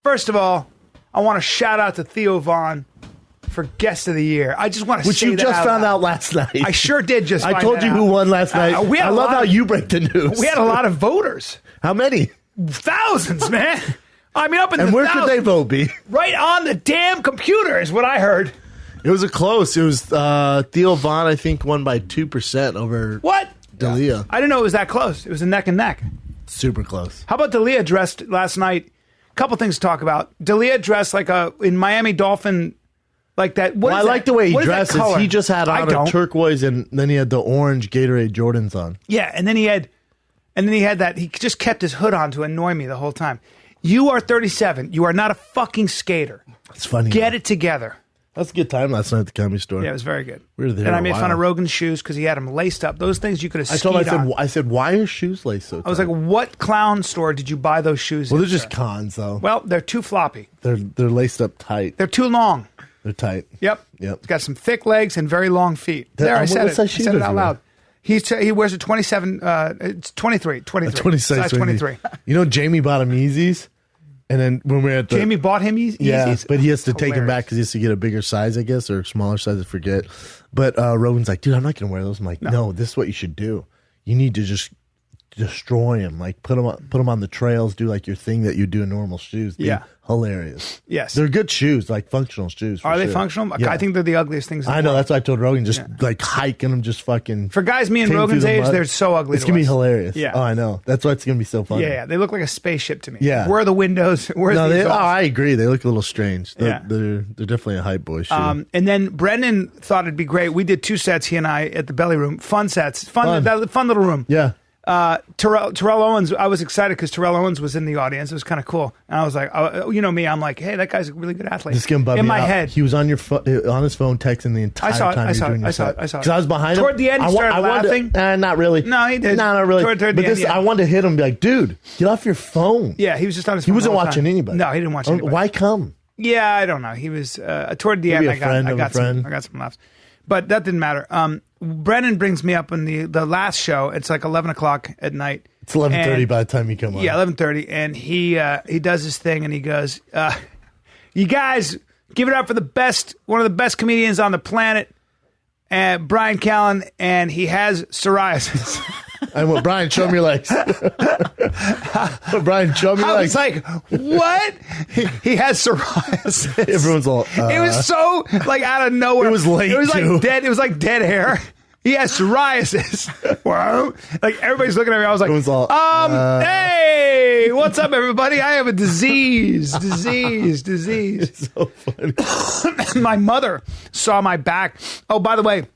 First of all, I want to shout out to Theo Vaughn for Guest of the Year. I just want to Which say you that just out found loud. out last night. I sure did just I find told that you out. who won last night. I love how you break the news. We had a lot of voters. How many? Thousands, man. I mean, up in and the where thousands. could they vote be? Right on the damn computer is what I heard. It was a close. It was Theo Vaughn, I think, won by 2% over What? D'Elia. I didn't know it was that close. It was a neck and neck. Super close. How about D'Elia dressed last night? Couple things to talk about. D'Elia dressed like in Miami Dolphin, like that. I like the way he dresses. color? He just had on a turquoise, and then he had the orange Gatorade Jordans on. Yeah, and then he had that. He just kept his hood on to annoy me the whole time. You are 37. You are not a fucking skater. It's funny. Get it together. That's a good time last night at the Comedy Store. Yeah, it was very good. We were there. And I made fun of Rogan's shoes because he had them laced up. Those things you could have skied on. I said, why are shoes laced so tight? I was like, what clown store did you buy those shoes well, in? they're just cons, though. Well, they're too floppy. They're laced up tight. They're too long. They're tight. Yep. It's got some thick legs and very long feet. I said it. I said it out loud. He wears a 27, it's 23. 23. Size 23. You know, Jamie bought him Yeezys. And then when we were at Jamie bought him Yeezys? Yeah, but he has to take them back because he has to get a bigger size, I guess, or a smaller size, I forget. But Rogan's like, dude, I'm not going to wear those. I'm like, no, this is what you should do. You need to just destroy them. Like, put them on the trails, do like your thing that you do in normal shoes. Dude. Yeah. Hilarious. Yes. They're good shoes, like functional shoes. Are they functional? Yeah. I think they're the ugliest things in the I know, world. that's why I told Rogan, just like hiking them, just fucking. For guys me and Rogan's age, they're so ugly. It's going to be hilarious. Yeah. Oh, I know. That's why it's going to be so funny. Yeah. They look like a spaceship to me. Yeah. Where are the windows? Where's the exhaust? I agree. They look a little strange. They're definitely a hype boy shoe. And then Brendan thought it'd be great. We did 2 sets, he and I, at the Belly Room. Fun sets. Fun little room. Yeah. Terrell Owens, I was excited because Terrell Owens was in the audience. It was kind of cool. And I was like, you know me, I'm like, hey, that guy's a really good athlete. This in my head. He was on his phone texting the entire time. I saw it. Because I was behind him. Toward the end, he started laughing. Not really. No, he did. No, not really. Toward the end, I wanted to hit him and be like, dude, get off your phone. Yeah, he was just on his phone. He wasn't watching anybody. No, he didn't watch anybody. Why come? Yeah, I don't know. He was, toward the end, I got some laughs. But that didn't matter. Brennan brings me up in the last show. It's like 11 o'clock at night. It's 11:30 by the time you come on. Yeah, 11:30, and he does his thing, and he goes, "You guys, give it up for one of the best comedians on the planet, Bryan Callen, and he has psoriasis." And what, Bryan, show me your legs. Bryan, show me your legs. I was like, what? He has psoriasis. Everyone's all. It was so like out of nowhere. It was late. It was too. like dead. It was like dead hair. He has psoriasis. Wow. Like everybody's looking at me. I was like, hey, what's up, everybody? I have a disease. It's so funny. My mother saw my back. Oh, by the way,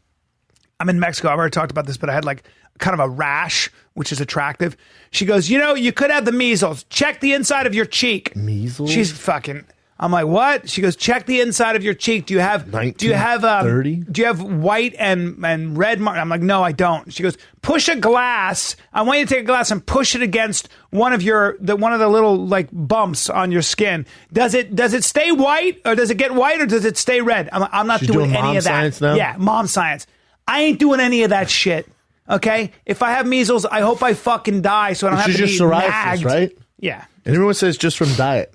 I'm in Mexico. I've already talked about this, but I had like kind of a rash, which is attractive. She goes, you could have the measles. Check the inside of your cheek. Measles? She's fucking. I'm like, what? She goes, check the inside of your cheek. Do you have 30? Do you have white and red mark? I'm like, no, I don't. She goes, push a glass. I want you to take a glass and push it against one of the little like bumps on your skin. Does it stay white, or does it get white, or does it stay red? I'm not doing any of that. Science now? Yeah, mom science. I ain't doing any of that shit. Okay? If I have measles, I hope I fucking die so I don't have to be just psoriasis, nagged. right? Yeah. And everyone says just from diet.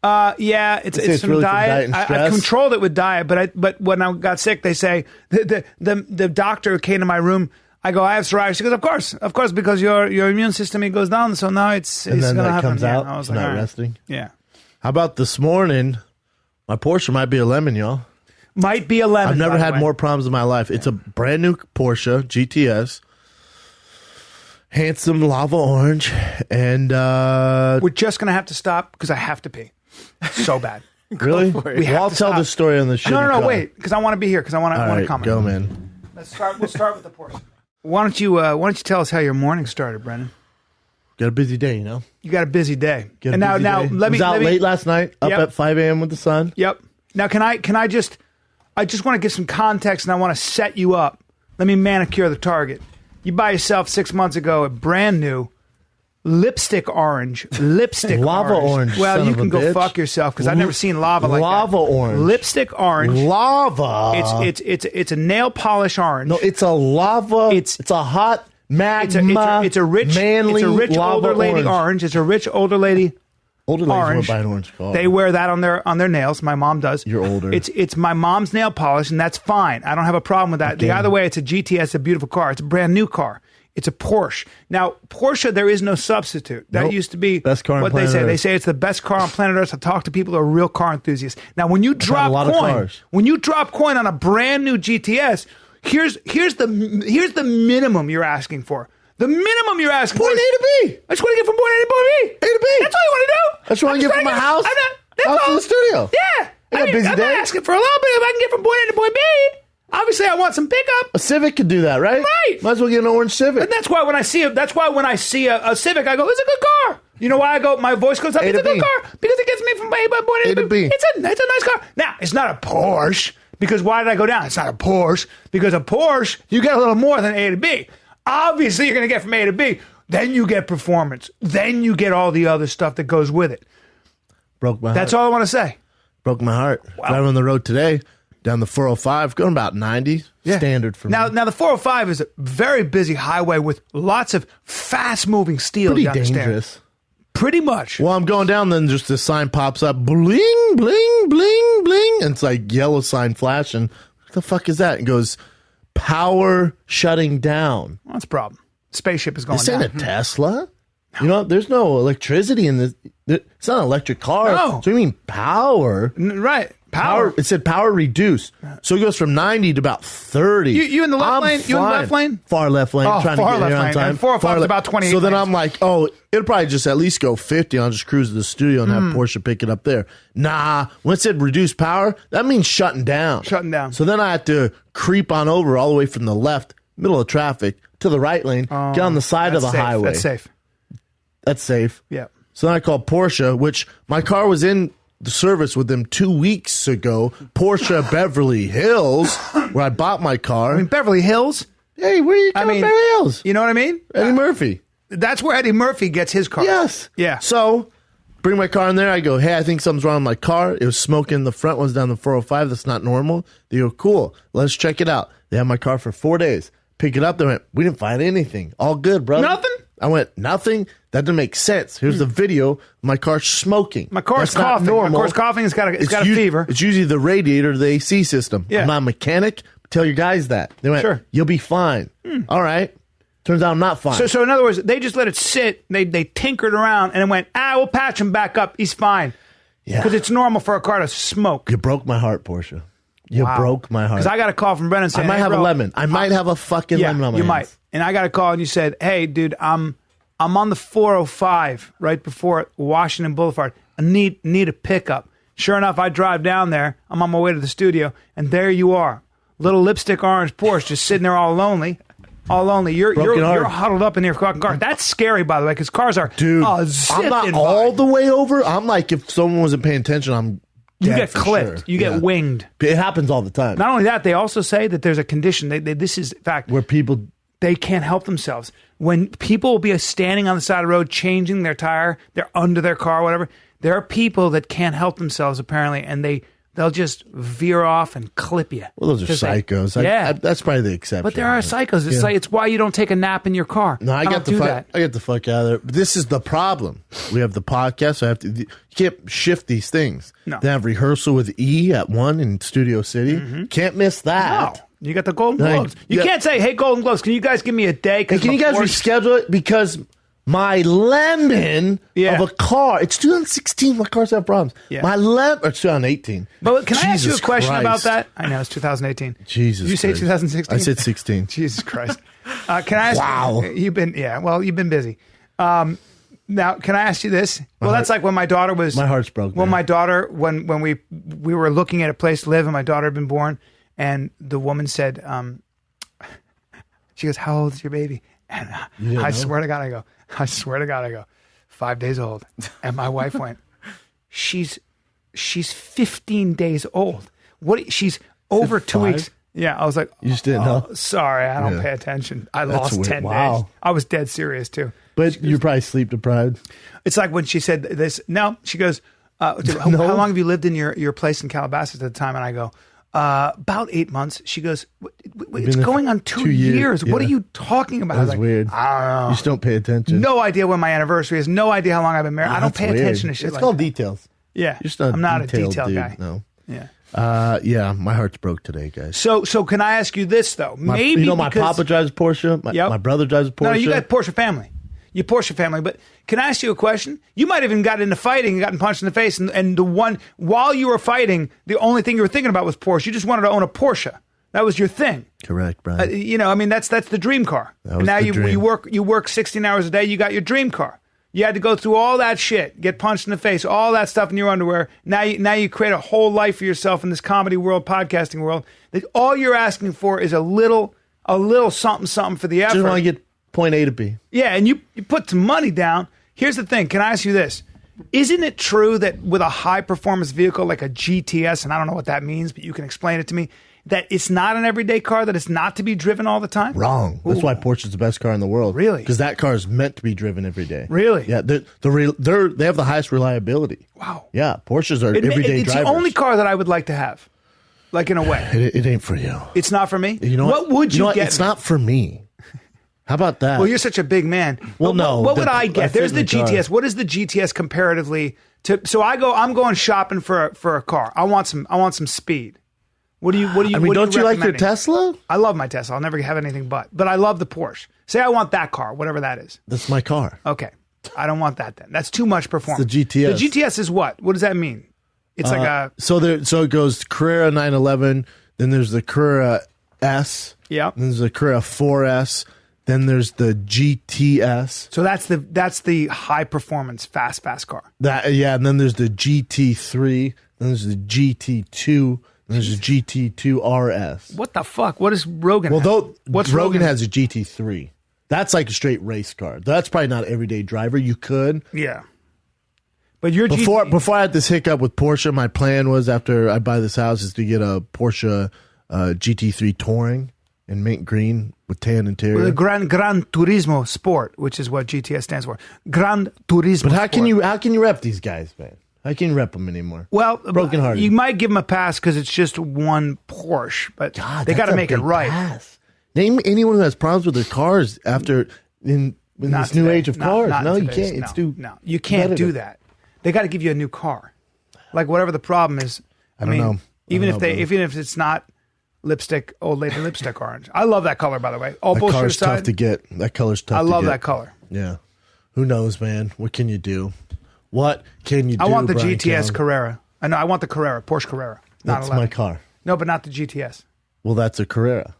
Yeah, it's from really diet. From diet and I stress. controlled it with diet, but when I got sick, they say the doctor came to my room. I go, I have psoriasis. She goes, of course, because your immune system goes down, so now it's And then gonna that happen. comes out. I was It's like, not all right. resting. Yeah, How about this morning? My Porsche might be a lemon, y'all. might be a lemon. I've never by the had way. more problems in my life. It's a brand new Porsche GTS. Handsome lava orange. And We're just gonna have to stop because I have to pee so bad. really? We have I'll to tell stop. this story on the show. No, wait, because I want to be here because I want All to right, comment. go, man. We'll start with the Porsche. Why don't you tell us how your morning started, Brennan? Got a busy day, you know? You got a busy day. Got a And now busy day. let me was out late last night, up Yep. at 5 a.m. with the sun. Yep. Now I just want to give some context and I want to set you up. Let me manicure the target. You buy yourself 6 months ago a brand new lipstick orange. Lava orange, Well, son you of can a go bitch. fuck yourself because I've never seen lava like that. Lava orange. Lipstick orange. Lava. It's a nail polish orange. No, it's a lava. It's a hot magma. It's a rich manly It's a rich lava older lady orange. It's a rich older lady Older ladies orange. won't buy an orange car. They wear that on their nails. My mom does. You're older. It's my mom's nail polish, and that's fine. I don't have a problem with that. Okay. Either way, it's a GTS, a beautiful car. It's a brand new car. It's a Porsche. Now, Porsche, there is no substitute. That used to be best car on what they planet say. Earth. They say it's the best car on planet Earth. I talk to people who are real car enthusiasts. Now, when you drop a lot of coin, cars. when you drop coin on a brand new GTS, here's the minimum you're asking for. The minimum you're asking Point for. A to B. I just want to get from point A to point B. A to B. That's all you want to do. That's what I get from my house. House to the studio. Yeah. I got busy I'm days. asking for a little bit if I can get from point A to point B. Obviously, I want some pickup. A Civic could do that, right? Right. Might as well get an orange Civic. And that's why when I see a Civic, I go, it's a good car. You know why I go? My voice goes up. A It's to a good B. car because it gets me from point A to B. It's a nice car. Now it's not a Porsche because why did I go down? It's not a Porsche because a Porsche you get a little more than A to B. Obviously, you're going to get from A to B. Then you get performance. Then you get all the other stuff that goes with it. Broke my heart. That's all I want to say. Broke my heart. Wow. Driving on the road today, down the 405, going about 90. Yeah. Standard for Now me. the 405 is a very busy highway with lots of fast-moving steel. Pretty you understand? dangerous. Pretty much. Well, I'm going down, then just this sign pops up, bling, bling, bling, bling. And it's like yellow sign flashing. What the fuck is that? It goes, power shutting down. Well, that's a problem. Spaceship is going This down. ain't a Tesla. You know, there's no electricity in this. It's not an electric car. No. So you mean power? Right. Power. It said power reduced. So it goes from 90 to about 30. You in the left I'm lane? You in the fine. left lane? Far left lane. Oh, trying far to get left here on lane. time. And 405 Far is left. about 28 So then lanes. I'm like, oh, it'll probably just at least go 50. I'll just cruise to the studio and have Porsche pick it up there. Nah, when it said reduced power, that means shutting down. Shutting down. So then I had to creep on over all the way from the left, middle of traffic, to the right lane, get on the side of the That's safe. highway. That's safe. That's safe. Yeah. So then I called Porsche, which my car was in the service with them 2 weeks ago. Porsche Beverly Hills, where I bought my car. I mean, Beverly Hills. Hey, where you going, Beverly Hills? You know what I mean? Eddie Murphy. That's where Eddie Murphy gets his car. Yes. Yeah. So bring my car in there. I go, hey, I think something's wrong with my car. It was smoking. The front one's down the 405. That's not normal. They go, cool. Let's check it out. They had my car for 4 days. Pick it up. They went, we didn't find anything. All good, brother. Nothing? I went, nothing? That doesn't make sense. Here's the video. My car's smoking. My car's That's not coughing. normal. My car's coughing. It's got a fever. It's usually the radiator, the AC system. Yeah. I'm not a mechanic. Tell your guys that. They went, Sure. you'll be fine. All right. Turns out I'm not fine. So in other words, they just let it sit. They tinkered around and it went, we'll patch him back up. He's fine. Yeah. Because it's normal for a car to smoke. You broke my heart, Porsche. You broke my heart. Because I got a call from Brennan saying, I might hey, have bro, a lemon. I might have a fucking lemon on my you hands. might. And I got a call and you said, hey, dude, I'm on the 405 right before Washington Boulevard. I need a pickup. Sure enough, I drive down there. I'm on my way to the studio, and there you are. Little lipstick orange Porsche just sitting there all lonely. All lonely. You're huddled up in your fucking car. That's scary, by the way, because cars are Dude, I'm zipping not by. all the way over. I'm like, if someone wasn't paying attention, I'm You dead get for clipped. sure. You get winged. It happens all the time. Not only that, they also say that there's a condition. This is, in fact, Where people... they can't help themselves. When people will be standing on the side of the road, changing their tire, they're under their car, whatever. There are people that can't help themselves, apparently, and they'll just veer off and clip you. Well, those are psychos. Yeah. That's probably the exception. But there are psychos. It's like, it's why you don't take a nap in your car. No, I don't do that. I get the fuck out of there. But this is the problem. We have the podcast. So you can't shift these things. No. They have rehearsal with E at 1 in Studio City. Can't miss that. No. You got the Golden Globes. You can't say, hey, Golden Globes, can you guys give me a day? Hey, can you guys reschedule it? Because my lemon of a car, it's 2016. My cars have problems. Yeah. My lemon, or 2018. But can I ask you a Jesus question about Christ. that? I know, it's 2018. Jesus Did you say Christ. 2016? I said 16. Jesus Christ. Can I ask Wow. you've been busy. Now, can I ask you this? Well, that's like when my daughter was... My heart's broke. When man. my daughter, when we were looking at a place to live and my daughter had been born, and the woman said, she goes, how old is your baby? And I swear to God, I go, 5 days old. And my wife went, she's 15 days old. What? She's over 2 weeks. Yeah, I was like, You just didn't know? Sorry, I don't pay attention. I That's lost weird. 10 Wow. days. I was dead serious too. But you're probably sleep deprived. It's like when she said this. No, she goes, how long have you lived in your place in Calabasas at the time? And I go, About 8 months. She goes, it's going on 2 years. Yeah. What are you talking about? That's weird. I don't know. You just don't pay attention. No idea when my anniversary is. No idea how long I've been married. I don't pay attention to shit It's like called that. details. Yeah. I'm not a detail dude. guy. No. Yeah. Yeah, my heart's broke today, guys. So can I ask you this, though? Maybe you know, my papa drives a Porsche. My brother drives a Porsche. No, you got Porsche family. You're Porsche family. But can I ask you a question? You might have even got into fighting and gotten punched in the face. And the one, while you were fighting, the only thing you were thinking about was Porsche. You just wanted to own a Porsche. That was your thing. Correct, Brian. You know, I mean, that's the dream car. That was and now the dream. you work 16 hours a day. You got your dream car. You had to go through all that shit, get punched in the face, all that stuff in your underwear. Now you create a whole life for yourself in this comedy world, podcasting world. That all you're asking for is a little something for the effort. Just want to get point A to B. Yeah, and you put some money down. Here's the thing. Can I ask you this? Isn't it true that with a high-performance vehicle like a GTS, and I don't know what that means, but you can explain it to me, that it's not an everyday car, that it's not to be driven all the time? Wrong. That's why Porsche's the best car in the world. Really? Because that car is meant to be driven every day. Really? Yeah, they have the highest reliability. Wow. Yeah, Porsches are everyday it's drivers. the only car that I would like to have, like in a way. It ain't for you. It's not for me? You know what would you get? It's not for me. How about that? Well, you're such a big man. Well, no. What would I get? There's the GTS. Car. What is the GTS comparatively to? So I'm going shopping for a car. I want some speed. What do you? I mean, don't you like your Tesla? I love my Tesla. I'll never have anything but I love the Porsche. Say I want that car, whatever that is. That's my car. Okay, I don't want that then. That's too much performance. It's the GTS. The GTS is what? What does that mean? It's like a so it goes Carrera 911. Then there's the Carrera S. Yeah. Then there's the Carrera 4S. Then there's the GTS. So that's the high performance fast car. And then there's the GT3. Then there's the GT2. Then there's the GT2 RS. What the fuck? What does Rogan? Well, What's Rogan has a GT3. That's like a straight race car. That's probably not an everyday driver. You could. Yeah. But your before I had this hiccup with Porsche, my plan was after I buy this house is to get a Porsche GT3 Touring in mint green with tan interior. The Gran Turismo Sport, which is what GTS stands for. Gran Turismo. But how can you rep these guys, man? How can you rep them anymore? Well, brokenhearted. You might give them a pass because it's just one Porsche, but they got to make it right. Pass. Name anyone who has problems with their cars after in this new age of cars. No, you can't. It's too you can't do that. They got to give you a new car, like whatever the problem is. I don't know. Even if it's not lipstick, old lady lipstick orange. I love that color, by the way. All that bullshit color's aside, tough to get. That color's tough. I to love get. that color. Yeah. Who knows, man? What can you do? What can you do? I want the Bryan GTS Callen? Carrera. I know. I want the Carrera, Porsche Carrera. That's my car. No, but not the GTS. Well, that's a Carrera.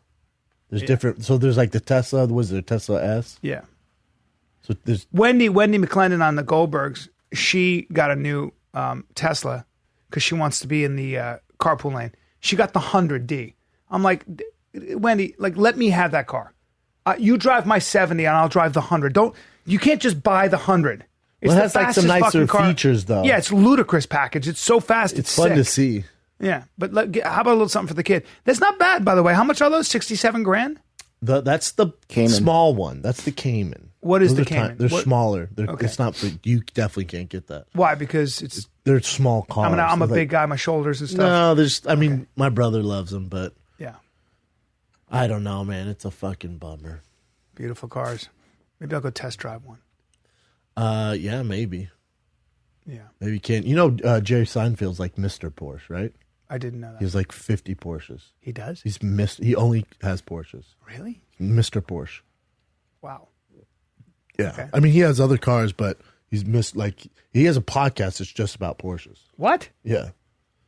There's different. So there's like the Tesla. Was there a Tesla S? Yeah. So there's Wendy McClendon on the Goldbergs. She got a new Tesla because she wants to be in the carpool lane. She got the 100D. I'm like, Wendy, like, let me have that car. You drive my 70 and I'll drive the 100. You can't just buy the 100. It has like some nicer features, though. Yeah, it's a ludicrous package. It's so fast. It's fun sick to see. Yeah, but how about a little something for the kid? That's not bad, by the way. How much are those? 67 grand? That's the Cayman. small one. That's the Cayman. What is the Cayman? They're smaller. Okay. It's not for you. Definitely can't get that. Why? Because they're small cars. I'm a big guy. My shoulders and stuff. No, I mean, my brother loves them, but yeah, I don't know, man. It's a fucking bummer. Beautiful cars. Maybe I'll go test drive one. Yeah, maybe. Yeah, maybe you can't. You know, Jerry Seinfeld's like Mr. Porsche, right? I didn't know that. He has like 50 Porsches. He does? He only has Porsches. Really? Mr. Porsche. Wow. Yeah. Okay. I mean, he has other cars, but he has a podcast that's just about Porsches. What? Yeah.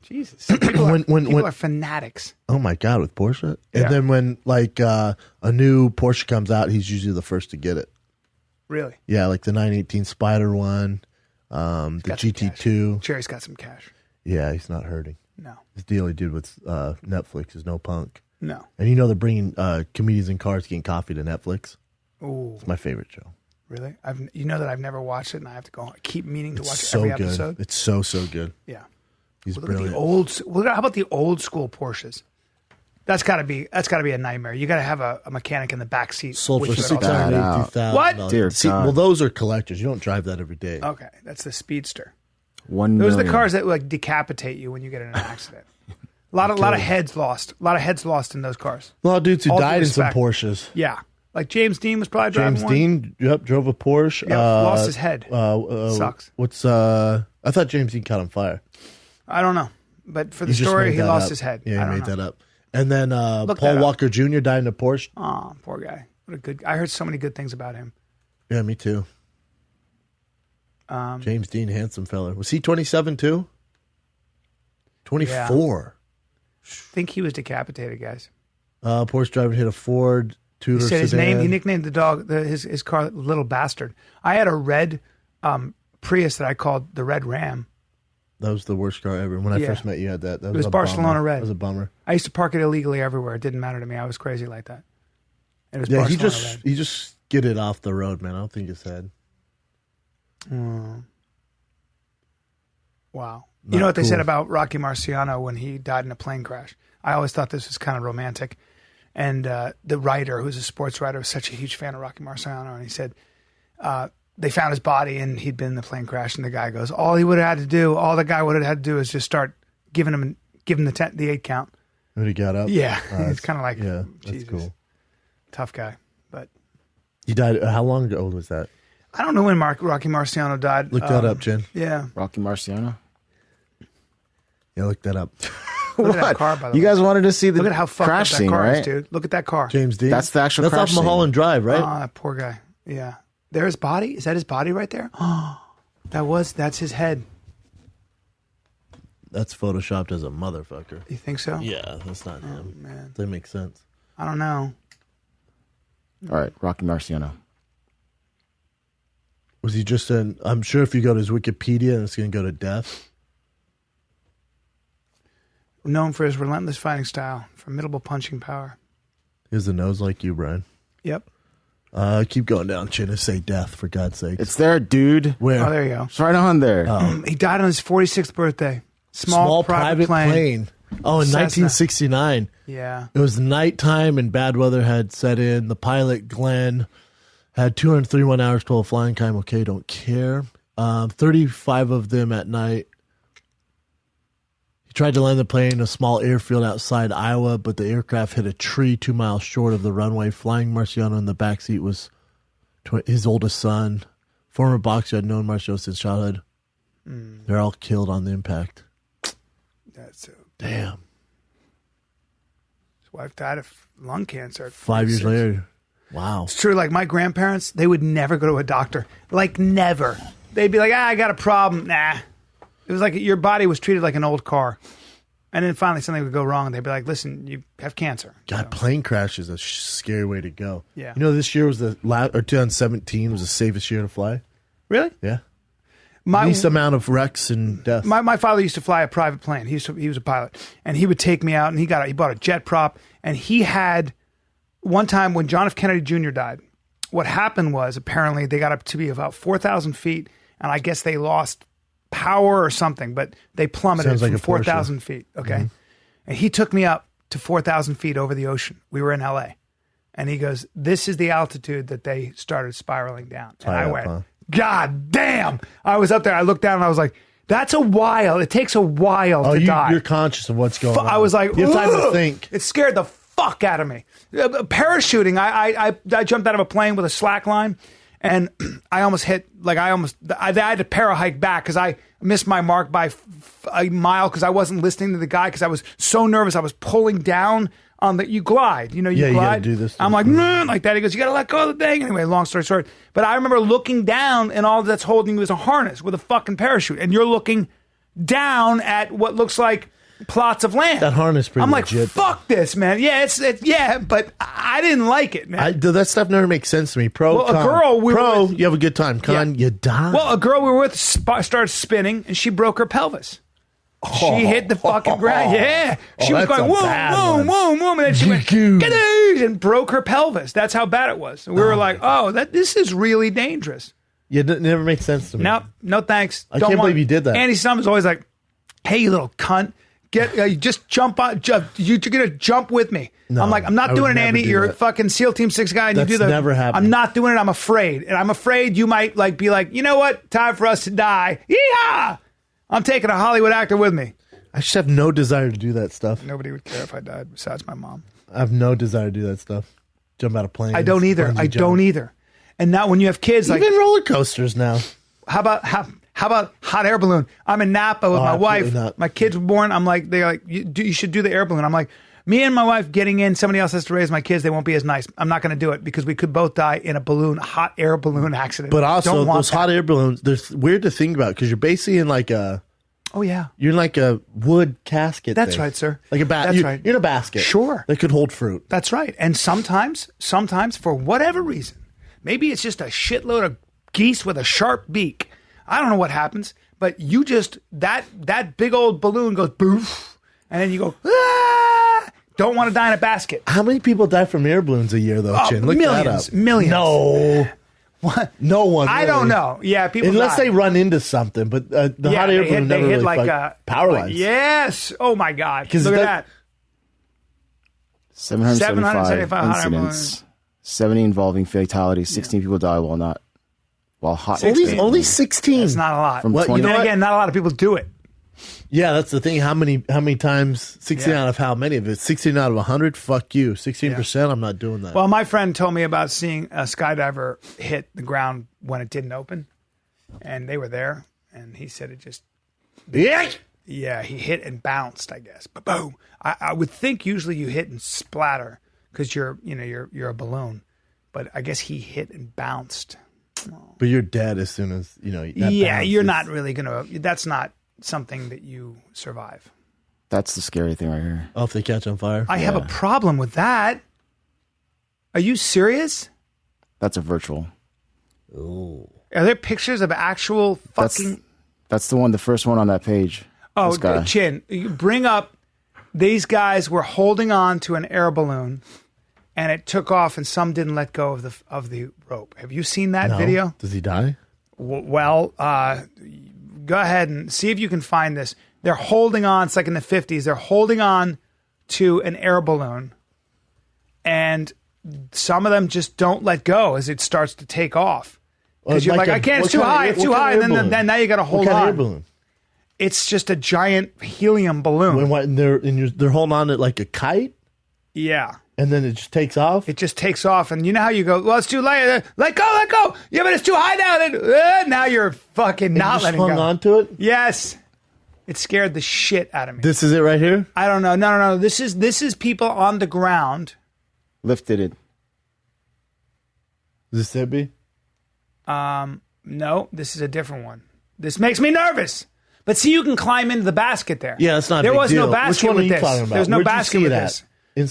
Jesus. People are fanatics. Oh my God, with Porsche. Yeah. And then when like a new Porsche comes out, he's usually the first to get it. Really? Yeah, like the 918 Spider one, the GT2. Jerry's got some cash. Yeah, he's not hurting. No. His deal he did with Netflix is no punk. No. And you know they're bringing comedians in cars getting coffee to Netflix. Ooh. It's my favorite show. Really? You know that I've never watched it, and I have to go. I keep meaning to watch so every good. episode. It's so good. Yeah. He's Look brilliant. at how about the old school Porsches? That's got to be a nightmare. You got to have a mechanic in the back seat. Sold for which is all time. $682,000. What? Dear See, God. well, those are collectors. You don't drive that every day. Okay, that's the Speedster. $1 Those are the million. cars that like decapitate you when you get in an accident. A lot of heads lost. A lot of heads lost in those cars. A lot of dudes who All due died in some respect. Porsches. Yeah. Like James Dean was probably driving one. James Dean, drove a Porsche. Yeah, lost his head. Sucks. I thought James Dean caught on fire. I don't know. But for the story, he lost his head. Yeah, he made that up. And then Paul Walker Jr. died in a Porsche. Oh, poor guy. I heard so many good things about him. Yeah, me too. James Dean, handsome fella. Was he 27 too? 24. I think he was decapitated, guys. Porsche driver hit a Ford Tudor He said his sedan. name. He nicknamed the dog, his car, Little Bastard. I had a red Prius that I called the Red Ram. That was the worst car ever. When I first met you, had that. That was Barcelona bummer. red. That was a bummer. I used to park it illegally everywhere. It didn't matter to me. I was crazy like that. It was Yeah, Barcelona he just skidded off the road, man. I don't think his head. Wow. You know what they said about Rocky Marciano when he died in a plane crash? I always thought this was kind of romantic. And the writer, who's a sports writer, was such a huge fan of Rocky Marciano. And he said they found his body and he'd been in the plane crash. And the guy goes, all the guy would have had to do is just start giving him the 8 count. When he got up? Yeah. It's kind of like, yeah, that's Jesus. cool. Tough guy. But he died, how long ago was that? I don't know when Rocky Marciano died. Look that up, Jen. Yeah. Rocky Marciano? Yeah, look that up. Look at that car, by the You way. guys wanted to see the Look at how fucked crash up that scene, car right? is, dude. Look at that car. James Dean. That's the actual That's crash off Mulholland Drive, right? Oh, that poor guy. Yeah. There's his body. Is that his body right there? Oh, that's his head. That's photoshopped as a motherfucker. You think so? Yeah, that's not him. Man. That makes sense. I don't know. All right, Rocky Marciano. Was he just I'm sure if you go to his Wikipedia, and it's going to go to death. Known for his relentless fighting style, formidable punching power. He has a nose like you, Brian. Yep. Keep going down, Chin, and say death, for God's sake. It's there, dude. Where? Oh, there you go. It's right on there. He died on his 46th birthday. Small private plane. Oh, in Cessna. 1969. Yeah. It was nighttime and bad weather had set in. The pilot, Glenn, had 231 hours total flying time. Okay, don't care. 35 of them at night. He tried to land the plane in a small airfield outside Iowa, but the aircraft hit a tree 2 miles short of the runway. Flying Marciano in the backseat was his oldest son, former boxer who had known Marciano since childhood. They're all killed on the impact. That's Damn. his wife died of lung cancer. at 5 years 46. later. Wow. It's true. Like my grandparents, they would never go to a doctor. Like never. They'd be like, I got a problem. Nah. It was like your body was treated like an old car. And then finally something would go wrong. And they'd be like, listen, you have cancer. God, plane crash is a scary way to go. Yeah. You know, this year was 2017 was the safest year to fly. Really? Yeah. Least amount of wrecks and deaths. My father used to fly a private plane. He was a pilot, and he would take me out, and he bought a jet prop, and he had one time when John F. Kennedy Jr. died. What happened was apparently they got up to be about 4,000 feet, and I guess they lost power or something, but they plummeted Sounds like from a Porsche. 4,000 feet. Okay, and he took me up to 4,000 feet over the ocean. We were in L.A., and he goes, "This is the altitude that they started spiraling down." And I went, huh? God damn. I was up there. I looked down and I was like, that's a while. It takes a while to die. You're conscious of what's going on. I was like, you have time to "Ugh." think. It scared the fuck out of me. Parachuting. I jumped out of a plane with a slack line and I almost hit, I had to para-hike back because I missed my mark by a mile because I wasn't listening to the guy because I was so nervous. I was pulling down on you glide. You you glide. gotta do this. I'm like, like that. He goes, you got to let go of the thing. Anyway, long story short. But I remember looking down and all that's holding you is a harness with a fucking parachute. And you're looking down at what looks like plots of land. That harness pretty I'm like, legit. fuck this, man. Yeah, yeah, but I didn't like it, man. That stuff never makes sense to me. Pro, Well, a con. girl we were Pro, with- you have a good time. Con, you die. Well, a girl we were with started spinning and she broke her pelvis. She hit the fucking ground. Yeah. She was that's going, a whoom, bad whoom, one. whoom, whoom. And then she went, GQ. "Gadoosh," and broke her pelvis. That's how bad it was. And we were like, this is really dangerous. It never makes sense to me. No thanks. I can't believe you did that. Andy Sum is always like, hey, you little cunt. Just jump on. You're going to jump with me. No, I'm like, I'm not I would doing it, never Andy. do You're a that. fucking SEAL Team 6 guy. And That's you do never happened. I'm not doing it. I'm afraid. And I'm afraid you might be like, you know what? Time for us to die. Yeehaw! I'm taking a Hollywood actor with me. I just have no desire to do that stuff. Nobody would care if I died besides my mom. I have no desire to do that stuff. Jump out of planes. I don't either. I don't either. And now when you have kids, Even roller coasters now. how about hot air balloon? I'm in Napa with my wife. Not. My kids were born. I'm like, they're like, you should do the air balloon. I'm like, me and my wife getting in. Somebody else has to raise my kids. They won't be as nice. I'm not going to do it because we could both die in a hot air balloon accident. But also, Don't want those hot air balloons, they're weird to think about because you're basically in like a... Oh, yeah. You're in like a wood casket. That's thing. right, sir. Like a That's right. You're in a basket. Sure. That could hold fruit. That's right. And sometimes, for whatever reason, maybe it's just a shitload of geese with a sharp beak. I don't know what happens, but you just, that big old balloon goes boof, and then you go, ah! Don't want to die in a basket. How many people die from air balloons a year, though, Chin? Look that up. Millions. No. What? No one. I really. don't know. Yeah, people Unless die. they run into something, but the hot air balloon never really power lines. Yes. Oh, my God. Look at that. 775 hot air incidents, 70 involving fatalities, 16 people die while hot. Only 16. That's not a lot. From Well, 20 you know what? Again, not a lot of people do it. Yeah, that's the thing. How many times? 16 out of how many? If it's 16 out of 100, fuck you. 16%, I'm not doing that. Well, my friend told me about seeing a skydiver hit the ground when it didn't open, and they were there, and he said it just... Yeah, he hit and bounced, I guess. But boom. I would think usually you hit and splatter because you're a balloon, but I guess he hit and bounced. But you're dead as soon as, that Yeah, bounces. you're not really going to... That's not something that you survive. That's the scary thing right here. Oh, if they catch on fire? I have a problem with that. Are you serious? That's a virtual. Oh. Are there pictures of actual fucking... That's the first one on that page. Oh, This guy. Chin, you bring up... These guys were holding on to an air balloon, and it took off, and some didn't let go of the rope. Have you seen that No. video? Does he die? Well, go ahead and see if you can find this. They're holding on. It's like in the 50s. They're holding on to an air balloon, and some of them just don't let go as it starts to take off. Because you're like, I can't. It's too high. It's too high. And then now you got to hold What kind on. of air balloon? It's just a giant helium balloon. And they're holding on to like a kite, Yeah. and then it just takes off. It just takes off, and you know how you go, well, it's too late. Let go. Yeah, but it's too high now. Then, now you're fucking not just letting hung go. on to it. Yes. It scared the shit out of me. This is it right here. I don't know. No. This is people on the ground. Lifted it. Is this it, B? No, this is a different one. This makes me nervous. But see, you can climb into the basket there. Yeah, that's not. There a big was deal. no basket Which one with are you this. talking about? There's no Where'd you basket see with that? this.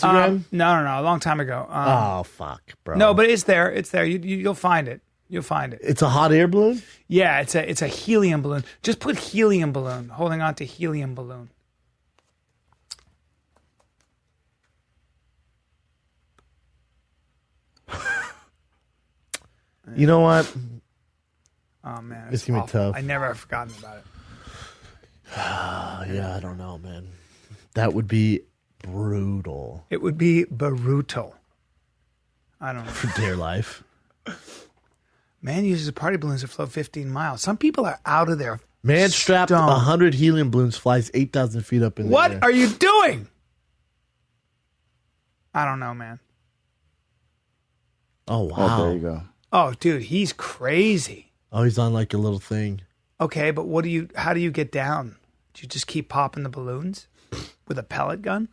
Instagram. No, a long time ago. Oh fuck, bro. No, but it's there. It's there. You'll find it. You'll find it. it's a hot air balloon. Yeah, it's a helium balloon. Just put helium balloon. Holding on to helium balloon. You know what? Oh man, It's gonna be awful. tough. I never have forgotten about it. Yeah, I don't know, man. That would be brutal It would be brutal. I don't know. for dear life. Man uses party balloons to float 15 miles. Some people are out of their Man strapped stone. 100 helium balloons, flies 8,000 feet up in the air. What are you doing? I don't know, man. Oh wow! Oh, there you go. Oh, dude, he's crazy. Oh, he's on like a little thing. Okay, but how do you get down? Do you just keep popping the balloons with a pellet gun?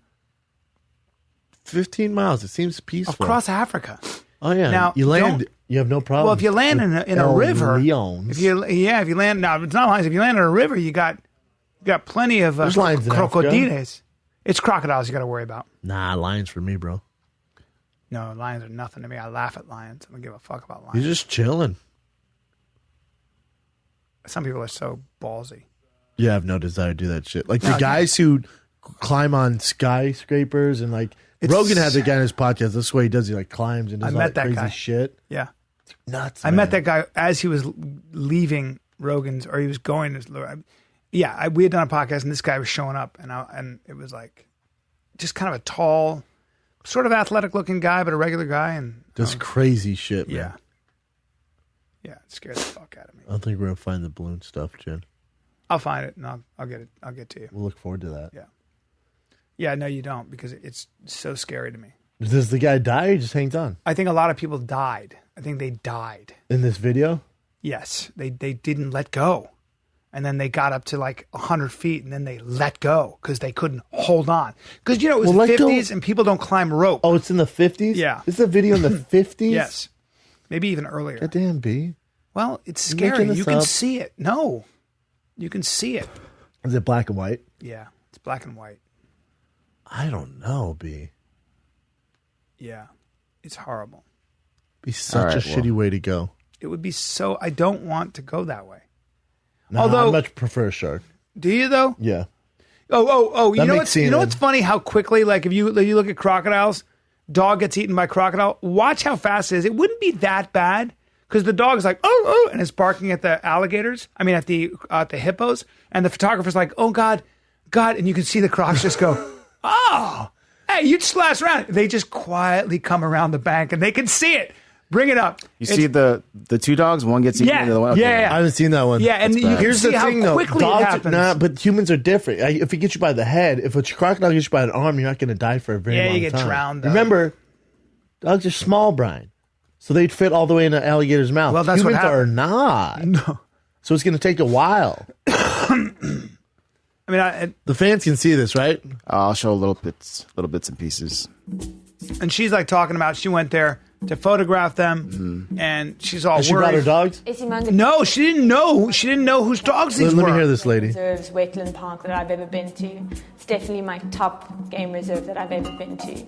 15 miles. It seems peaceful. Across Africa. Oh yeah. Now, you land. don't- You have no problem. Well, if you land in a river, if you land, no, it's not lions. If you land in a river, you got plenty of There's lions in Africa. crocodiles. It's crocodiles you got to worry about. Nah, lions for me, bro. No, lions are nothing to me. I laugh at lions. I don't give a fuck about lions. You're just chilling. Some people are so ballsy. You have no desire to do that shit. Like No, the guys who climb on skyscrapers and like Rogan has a guy on his podcast. That's what he does. He like climbs and does I all met that that crazy guy. shit. Yeah. Nuts. I met that guy as he was leaving Rogan's, or he was going to. Yeah, we had done a podcast, and this guy was showing up, and it was like just kind of a tall, sort of athletic-looking guy, but a regular guy, and Does crazy shit, man. yeah, yeah, it scared the fuck out of me. I don't think we're gonna find the balloon stuff, Jen. I'll find it and I'll get it. I'll get to you. We'll look forward to that. Yeah. Yeah, no, you don't, because it's so scary to me. Does the guy die or he just hangs on? I think a lot of people died. I think they died. In this video? Yes. They didn't let go. And then they got up to like 100 feet and then they let go because they couldn't hold on. Because, it was the 50s and people don't climb rope. Oh, it's in the 50s? Yeah. This is a video in the 50s? Yes. Maybe even earlier. Goddamn, B. Well, it's scary. You can see it. No. You can see it. Is it black and white? Yeah. It's black and white. I don't know, B. Yeah. It's horrible. Be such a shitty way to go. It would be so... I don't want to go that way. No, Although, I much prefer a shark. Do you, though? Yeah. Oh. You know what's funny? How quickly, like, if you look at crocodiles, dog gets eaten by crocodile, watch how fast it is. It wouldn't be that bad because the dog's like, oh, and it's barking at the alligators. I mean, at the hippos. And the photographer's like, oh, God. And you can see the crocs just go... Oh, hey, you just last round. They just quietly come around the bank and they can see it. Bring it up. See the two dogs? One gets eaten and the other one. Yeah. I haven't seen that one. Yeah, and you here's see the thing, how though. quickly it happens. But humans are different. If it gets you by the head, if a crocodile gets you by an arm, you're not going to die for a very long time. Yeah, you get drowned. Remember, dogs are small, Brian. So they'd fit all the way in an alligator's mouth. Well, that's humans what are not. No. So it's going to take a while. I mean, the fans can see this, right? I'll show little bits and pieces. And she's like talking about she went there to photograph them, and she's all Has she worried. brought her dogs? No, she didn't know. She didn't know whose dogs these were. Let me hear this lady. Reserves wetland park that I've ever been to. It's definitely my top game reserve that I've ever been to.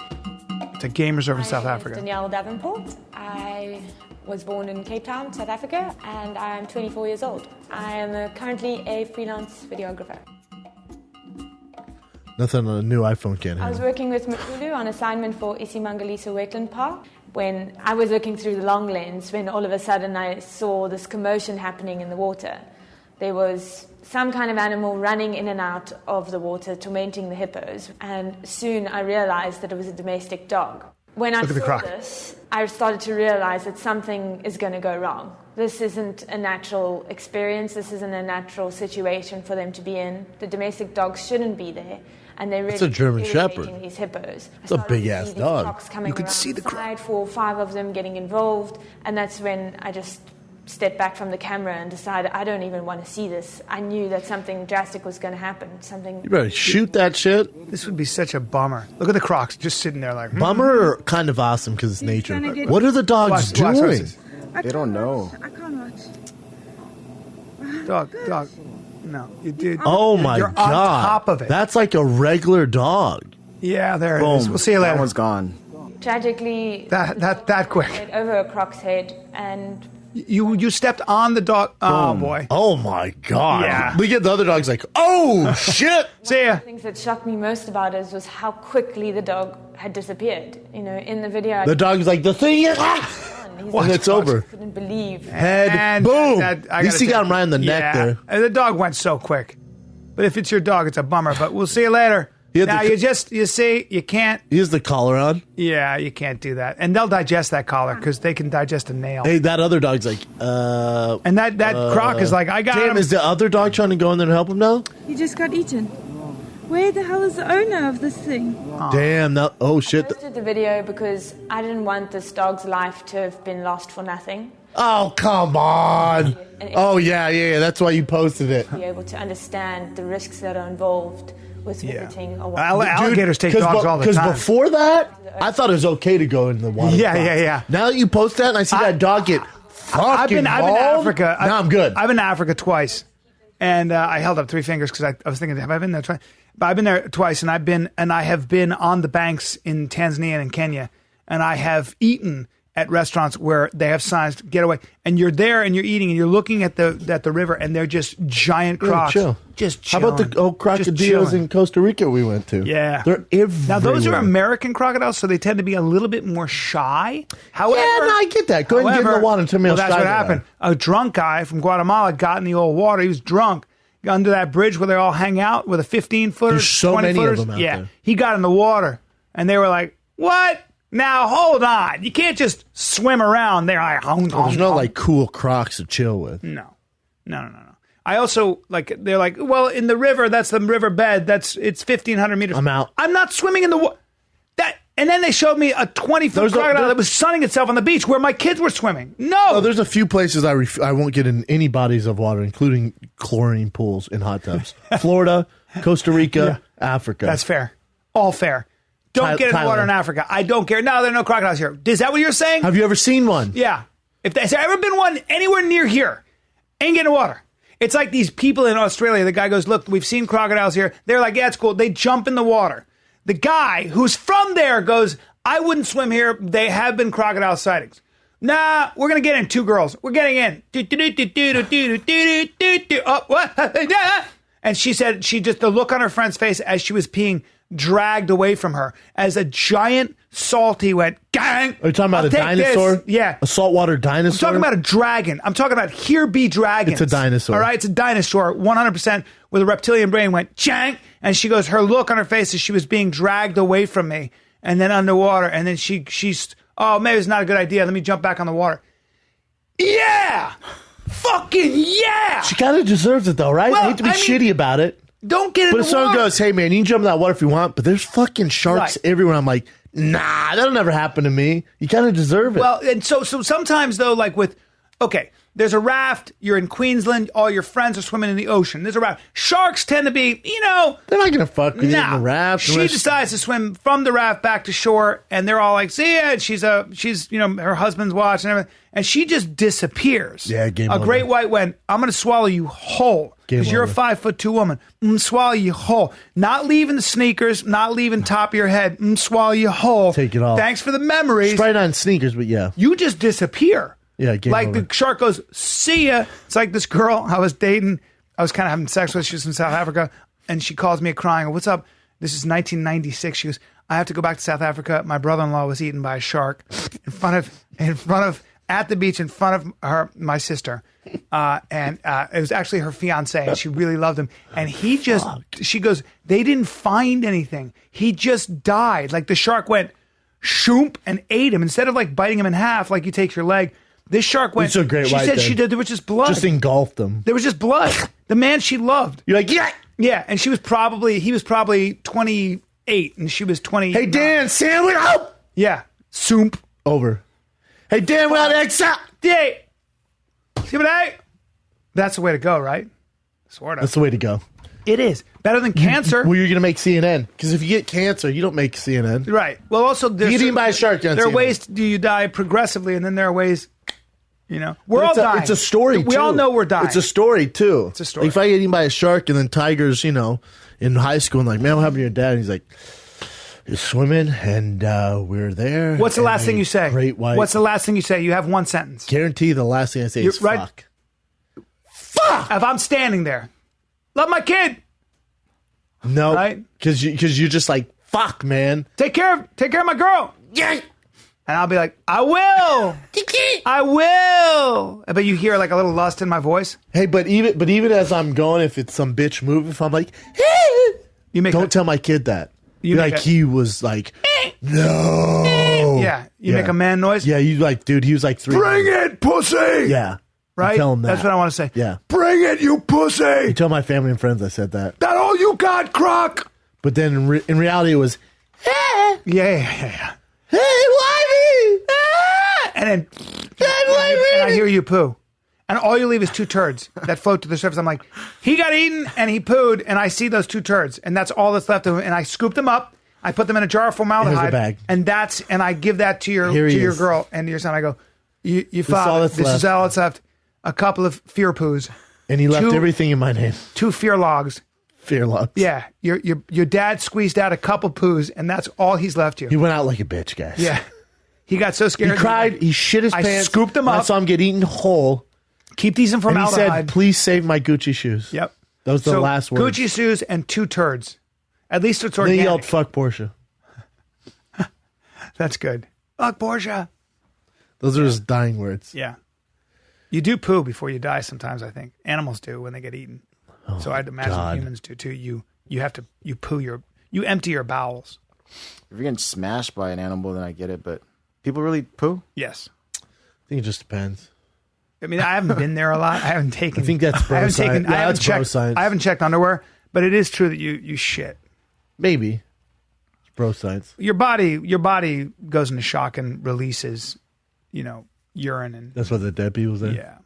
It's a game reserve in South Africa. Danielle Davenport. I was born in Cape Town, South Africa, and I'm 24 years old. I am currently a freelance videographer. Nothing a new iPhone can I was handle. working with Mkhulu on assignment for Isimangalisa Wetland Park. When I was looking through the long lens, when all of a sudden I saw this commotion happening in the water. There was some kind of animal running in and out of the water, tormenting the hippos, and soon I realized that it was a domestic dog. When I saw this, I started to realize that something is going to go wrong. This isn't a natural experience. This isn't a natural situation for them to be in. The domestic dogs shouldn't be there. And they're really It's a German irritating Shepherd. these hippos. It's a big-ass dog. You could see the croc. 4 or 5 of them getting involved. And that's when I just stepped back from the camera and decided I don't even want to see this. I knew that something drastic was going to happen. You better shoot that shit. This would be such a bummer. Look at the crocs just sitting there like... Bummer or kind of awesome because it's nature. What are the dogs doing? They don't know. I can't watch. Dog. No, you did. Oh my You're God. on top of it. That's like a regular dog. Yeah, there Boom. it is. We'll see you later. That one's gone. Tragically, that quick. over a croc's head, and You stepped on the dog. Oh, boy. Oh my God. Yeah. We get the other dogs like, oh shit. See ya. the things that shocked me most about it was how quickly the dog had disappeared. In the video, The dog's like, the thing is... And it's over. I couldn't believe. Head, And boom. that- I At least gotta he got say- him right in the neck there. And the dog went so quick. But if it's your dog, it's a bummer. But we'll see you later. had Now, the- you see, you can't. He has the collar on. Yeah, you can't do that. And they'll digest that collar because they can digest a nail. Hey, that other dog's like, And that croc is like, I got damn, him. is the other dog trying to go in there and help him now? He just got eaten. Where the hell is the owner of this thing? Damn, that, oh I shit. posted the video because I didn't want this dog's life to have been lost for nothing. Oh, come on. Oh, yeah, that's why you posted it. Be able to understand the risks that are involved with visiting a wild. Alligators take dogs all the time. Because before that, I thought it was okay to go in the water. Yeah. Now that you post that and I see that dog get I've been to Africa. Now I'm good. I've been to Africa twice, and I held up 3 fingers because I was thinking, have I been there twice? But I've been there twice, and I have been on the banks in Tanzania and in Kenya, and I have eaten at restaurants where they have signs to get away, and you're there and you're eating and you're looking at the river, and they're just giant crocs, chill. just How chilling. about the old crocodiles in Costa Rica we went to? Yeah, they're everywhere. Now those are American crocodiles, so they tend to be a little bit more shy. However, I get that. Go ahead and get in the water and tell me how that's shy what they are. happened. A drunk guy from Guatemala got in the old water. He was drunk. Got under that bridge where they all hang out with a 15-footer. There's so 20 many footers. of them out there. He got in the water, and they were like, "What? Now hold on! You can't just swim around there." There's no like cool Crocs to chill with. No. I also they're like, well, in the river, that's the river bed. It's 1,500 meters. I'm out. I'm not swimming in the water. And then they showed me a 20-foot crocodile that was sunning itself on the beach where my kids were swimming. No. Oh, there's a few places I won't get in any bodies of water, including chlorine pools and hot tubs. Florida, Costa Rica, Africa. That's fair. All fair. Don't get in the water in Africa. I don't care. No, there are no crocodiles here. Is that what you're saying? Have you ever seen one? Yeah. If there's ever been one anywhere near here, ain't getting in the water. It's like these people in Australia. The guy goes, look, we've seen crocodiles here. They're like, yeah, it's cool. They jump in the water. The guy who's from there goes, I wouldn't swim here. They have been crocodile sightings. Nah, we're going to get in. 2 girls. We're getting in. Oh, what? And she said, the look on her friend's face as she was peeing dragged away from her as a giant salty went, gang. Are you talking about a dinosaur? This. Yeah. A saltwater dinosaur? I'm talking about a dragon. I'm talking about here be dragons. It's a dinosaur. All right, it's a dinosaur, 100% with a reptilian brain went, chang. And she goes, her look on her face as she was being dragged away from me and then underwater. And then she's, oh, maybe it's not a good idea. Let me jump back on the water. Yeah. Fucking yeah. She kind of deserves it though, right? Well, I hate to be shitty about it. Don't get in but the if someone water. goes, hey man, you can jump in that water if you want, but there's fucking sharks everywhere. I'm like, nah, that'll never happen to me. You kind of deserve it. Well, and so sometimes though, like there's a raft, you're in Queensland, all your friends are swimming in the ocean. There's a raft. Sharks tend to be, they're not going to fuck with you in the raft. She decides to swim from the raft back to shore, and they're all like, see ya, and she's her husband's watching and everything, and she just disappears. Yeah, game A over. great white went, I'm going to swallow you whole, because you're a 5'2" woman. Swallow you whole. Not leaving the sneakers, not leaving top of your head. Swallow you whole. Take it off. Thanks for the memories. It's probably not in sneakers, but yeah. You just disappear. Yeah, game over. The shark goes, see ya. It's like this girl I was dating. I was kind of having sex with. She was from South Africa. And she calls me crying. What's up? This is 1996. She goes, I have to go back to South Africa. My brother-in-law was eaten by a shark at the beach in front of my sister. And it was actually her fiance. And she really loved him. And she goes, they didn't find anything. He just died. Like the shark went shoomp and ate him. Instead of like biting him in half, like you take your leg. This shark went. It's a great she white said then. there was just blood. Just engulfed them. There was just blood. The man she loved. You're like, yeah. Yeah, and he was probably 28, and she was 20. Hey, Dan, sandwich up. Yeah, soomp. Over. Hey, Dan, we got extra. Yeah. That's the way to go, right? Sort of. That's the way to go. It is. Better than cancer. Well, you're going to make CNN. Because if you get cancer, you don't make CNN. Right. Well, also, You get eaten by a shark, you're on there are CNN. ways you die progressively, and then there are ways, we're all dying. It's a story, We all know we're dying. It's a story, too. It's a story. Like if I get eaten by a shark and then Tiger's, in high school and like, man, what happened to your dad? And he's like, you're swimming and we're there. What's the last thing you say? Great white. What's the last thing you say? You have one sentence. Guarantee the last thing I say is Right. fuck. Fuck! If I'm standing there. Love my kid. No. Right? Because you're just like, fuck, man. Take care of my girl. Yeah. And I'll be like, I will. I will. But you hear like a little lust in my voice. Hey, but even as I'm going, if it's some bitch move, if I'm like, hey, don't tell my kid that. You make he was like, no. Yeah. You make a man noise. Yeah, you like, dude, he was like 3. Bring it, pussy. Yeah. Right? You tell him that. That's what I want to say. Yeah. Bring it, you pussy. You tell my family and friends I said that. That all you got, Croc. But then in reality, it was, hey. Yeah. Hey, wifey. And then and I hear you poo. And all you leave is 2 turds that float to the surface. I'm like, he got eaten and he pooed, and I see those 2 turds, and that's all that's left of him. And I scoop them up, I put them in a jar of formaldehyde, Here's a bag. and I give that to your girl and your son. I go, you father, this is all that's left. A couple of fear poos. And he left everything in my name. 2 fear logs. Fear logs. Yeah, your dad squeezed out a couple poos, and that's all he's left you. He went out like a bitch, guys. Yeah. He got so scared. He cried. He shit his pants. I scooped them up. I saw him get eaten whole. Keep these in And he formaldehyde. said, please save my Gucci shoes. Yep. That was the last word. Gucci shoes and 2 turds. At least it's Then organic. he yelled, fuck Porsche. That's good. Fuck Porsche. Those are his dying words. Yeah. You do poo before you die sometimes, I think. Animals do when they get eaten. So I'd imagine humans do too. You empty your bowels. If you're getting smashed by an animal, then I get it. But people really poo? Yes. I think it just depends. I mean, I haven't been there a lot. I haven't taken. I think that's bro I haven't science. taken. Yeah, I haven't that's bro checked. science. I haven't checked underwear, but it is true that you shit. Maybe it's bro science. Your body goes into shock and releases, urine and. That's what the dead people say. Yeah,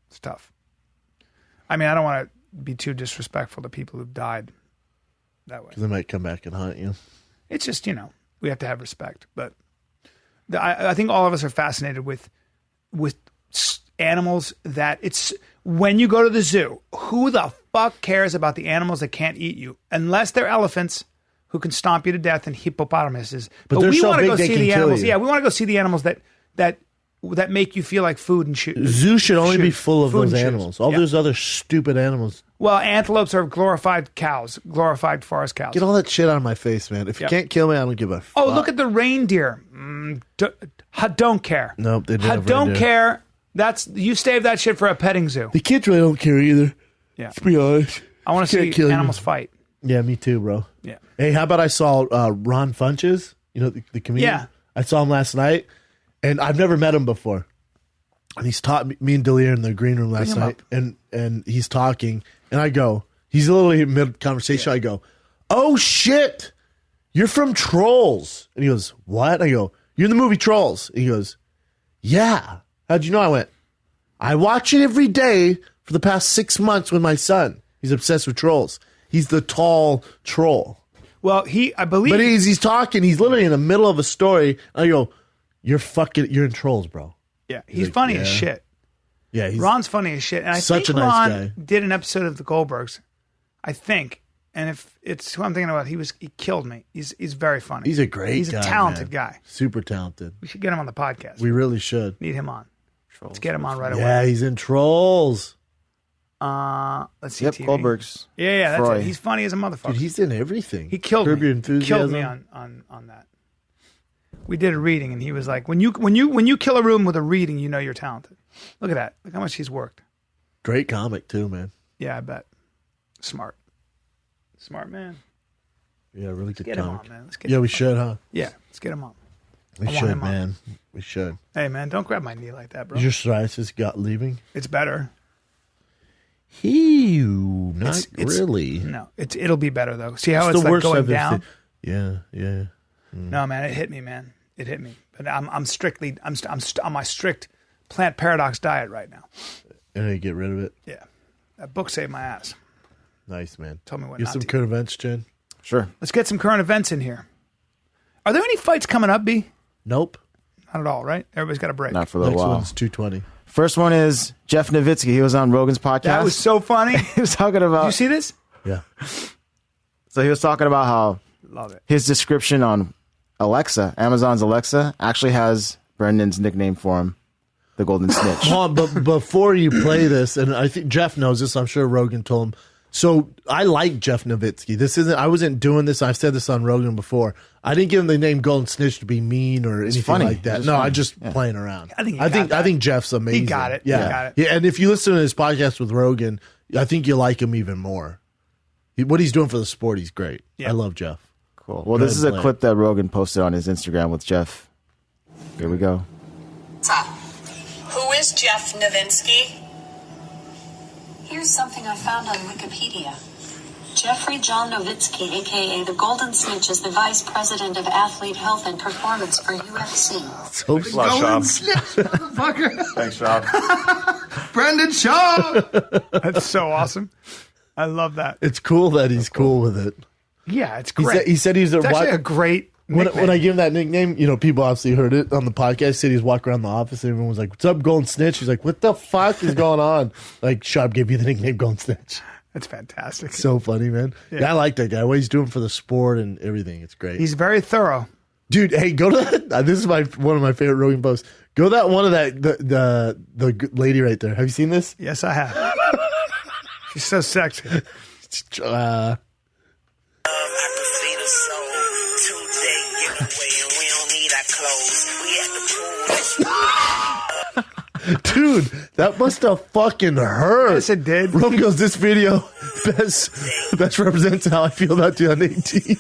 it's tough. I mean, I don't want to be too disrespectful to people who've died that way. Because they might come back and haunt you. It's just, we have to have respect. But I think all of us are fascinated with animals that it's when you go to the zoo, who the fuck cares about the animals that can't eat you? Unless they're elephants who can stomp you to death and hippopotamuses. But they're we so want to big go they see can the kill animals. you. Yeah, we want to go see the animals that make you feel like food and shoot. Zoo should only be full of Food those and shoes. animals. All Yeah. those other stupid animals. Well, antelopes are glorified cows, glorified forest cows. Get all that shit out of my face, man. If you Yep. can't kill me, I don't give a fuck. Oh, look at the reindeer. Don't care. Nope, they didn't have Don't reindeer. care. You save that shit for a petting zoo. The kids really don't care either. Yeah. To be honest. I want to Can't see kill you. animals fight. Yeah, me too, bro. Yeah. Hey, how about I saw Ron Funches? The comedian? Yeah. I saw him last night, and I've never met him before. And he's taught me and Delia in the green room last him night, and he's talking, and I go, he's literally mid conversation. I go, "Oh shit, you're from Trolls," and he goes, "What?" I go, "You're in the movie Trolls." And he goes, "Yeah." How'd you know? I went, "I watch it every day for the past 6 months with my son. He's obsessed with Trolls. He's the tall troll." Well, I believe. But he's talking. He's literally in the middle of a story. I go, "You're in Trolls, bro." Yeah, he's like, funny yeah. as shit. Yeah, he's Ron's funny as shit, and I such think a nice Ron guy. did an episode of the Goldbergs. I think, and if it's who I'm thinking about, he killed me. He's very funny. He's a great He's guy, a talented man. guy. Super talented. We should get him on the podcast. We really should. Need him on. Let's get him on right Yeah, away. he's in Trolls. Let's see. Yep, TV. Goldberg's. Yeah, that's Froy. it. He's funny as a motherfucker. Dude, he's in everything. He killed Curb me. Your He Enthusiasm. killed me on that. We did a reading, and he was like, "When you kill a room with a reading, you know you're talented." Look at that. Look how much he's worked. Great comic too, man. Yeah, I bet. Smart man. Yeah, really good Get him comic. on, man. Let's get Yeah, him we on. should, huh? Yeah, let's get him on. We I want should, him on. man. We should. Hey, man, don't grab my knee like that, bro. Is your psoriasis got leaving? It's better. Not It's- really. No, it'll be better though. See how It's it's the like worst going I've ever down? seen. Yeah. No, man, it hit me, man. It hit me. But I'm on my strict plant paradox diet right now. And you get rid of it. Yeah, that book saved my ass. Nice, man. Tell me what Get not some to. current events, Jen. Sure. Let's get some current events in here. Are there any fights coming up, B? Nope. Not at all, right? Everybody's got a break. Not for a little Next while. one's 220. First one is Jeff Novitzky. He was on Rogan's podcast. That was so funny. He was talking about. Did you see this? Yeah. So he was talking about how Love it. his description on Alexa, Amazon's Alexa, actually has Brendan's nickname for him, the Golden Snitch. Hold on, but before you play this, and I think Jeff knows this, I'm sure Rogan told him. So I like Jeff Novitzky. I wasn't doing this. I've said this on Rogan before. I didn't give him the name Golden Snitch to be mean or anything funny. like that. It's No, funny. I just playing around. I think he got that. I think Jeff's amazing. He got it. Yeah. He got it. Yeah, and if you listen to his podcast with Rogan, I think you like him even more. What he's doing for the sport, he's great. Yeah. I love Jeff. Cool. Well, Go this is ahead a and clip that Rogan posted on his Instagram with Jeff. Here we go. Who is Jeff Novitzky? Here's something I found on Wikipedia. Jeffrey John Novitzky, a.k.a. the Golden Snitch, is the Vice President of Athlete Health and Performance for UFC. So Golden Snitch, motherfucker. Thanks, Rob. Brendan Shaw. That's so awesome. I love that. it's cool that he's cool with it. Yeah, it's He great. said, he said he's it's actually a great nickname. when I give him that nickname, people obviously heard it on the podcast. He said he's walking around the office and everyone was like, "What's up, Golden Snitch?" He's like, "What the fuck is going on?" Like, Schaub gave you the nickname Golden Snitch. That's fantastic. So funny, man. Yeah, I like that guy. What he's doing for the sport and everything. It's great. He's very thorough. Dude, hey, go to that. This is one of my favorite Rogan posts. Go to that one of the lady right there. Have you seen this? Yes, I have. She's so sexy. I can see the soul. Today giveaway, and we don't need our clothes. We at the pool. Dude, that must have fucking hurt. Yes, it did. Rogan goes, this video best represents how I feel about 2018.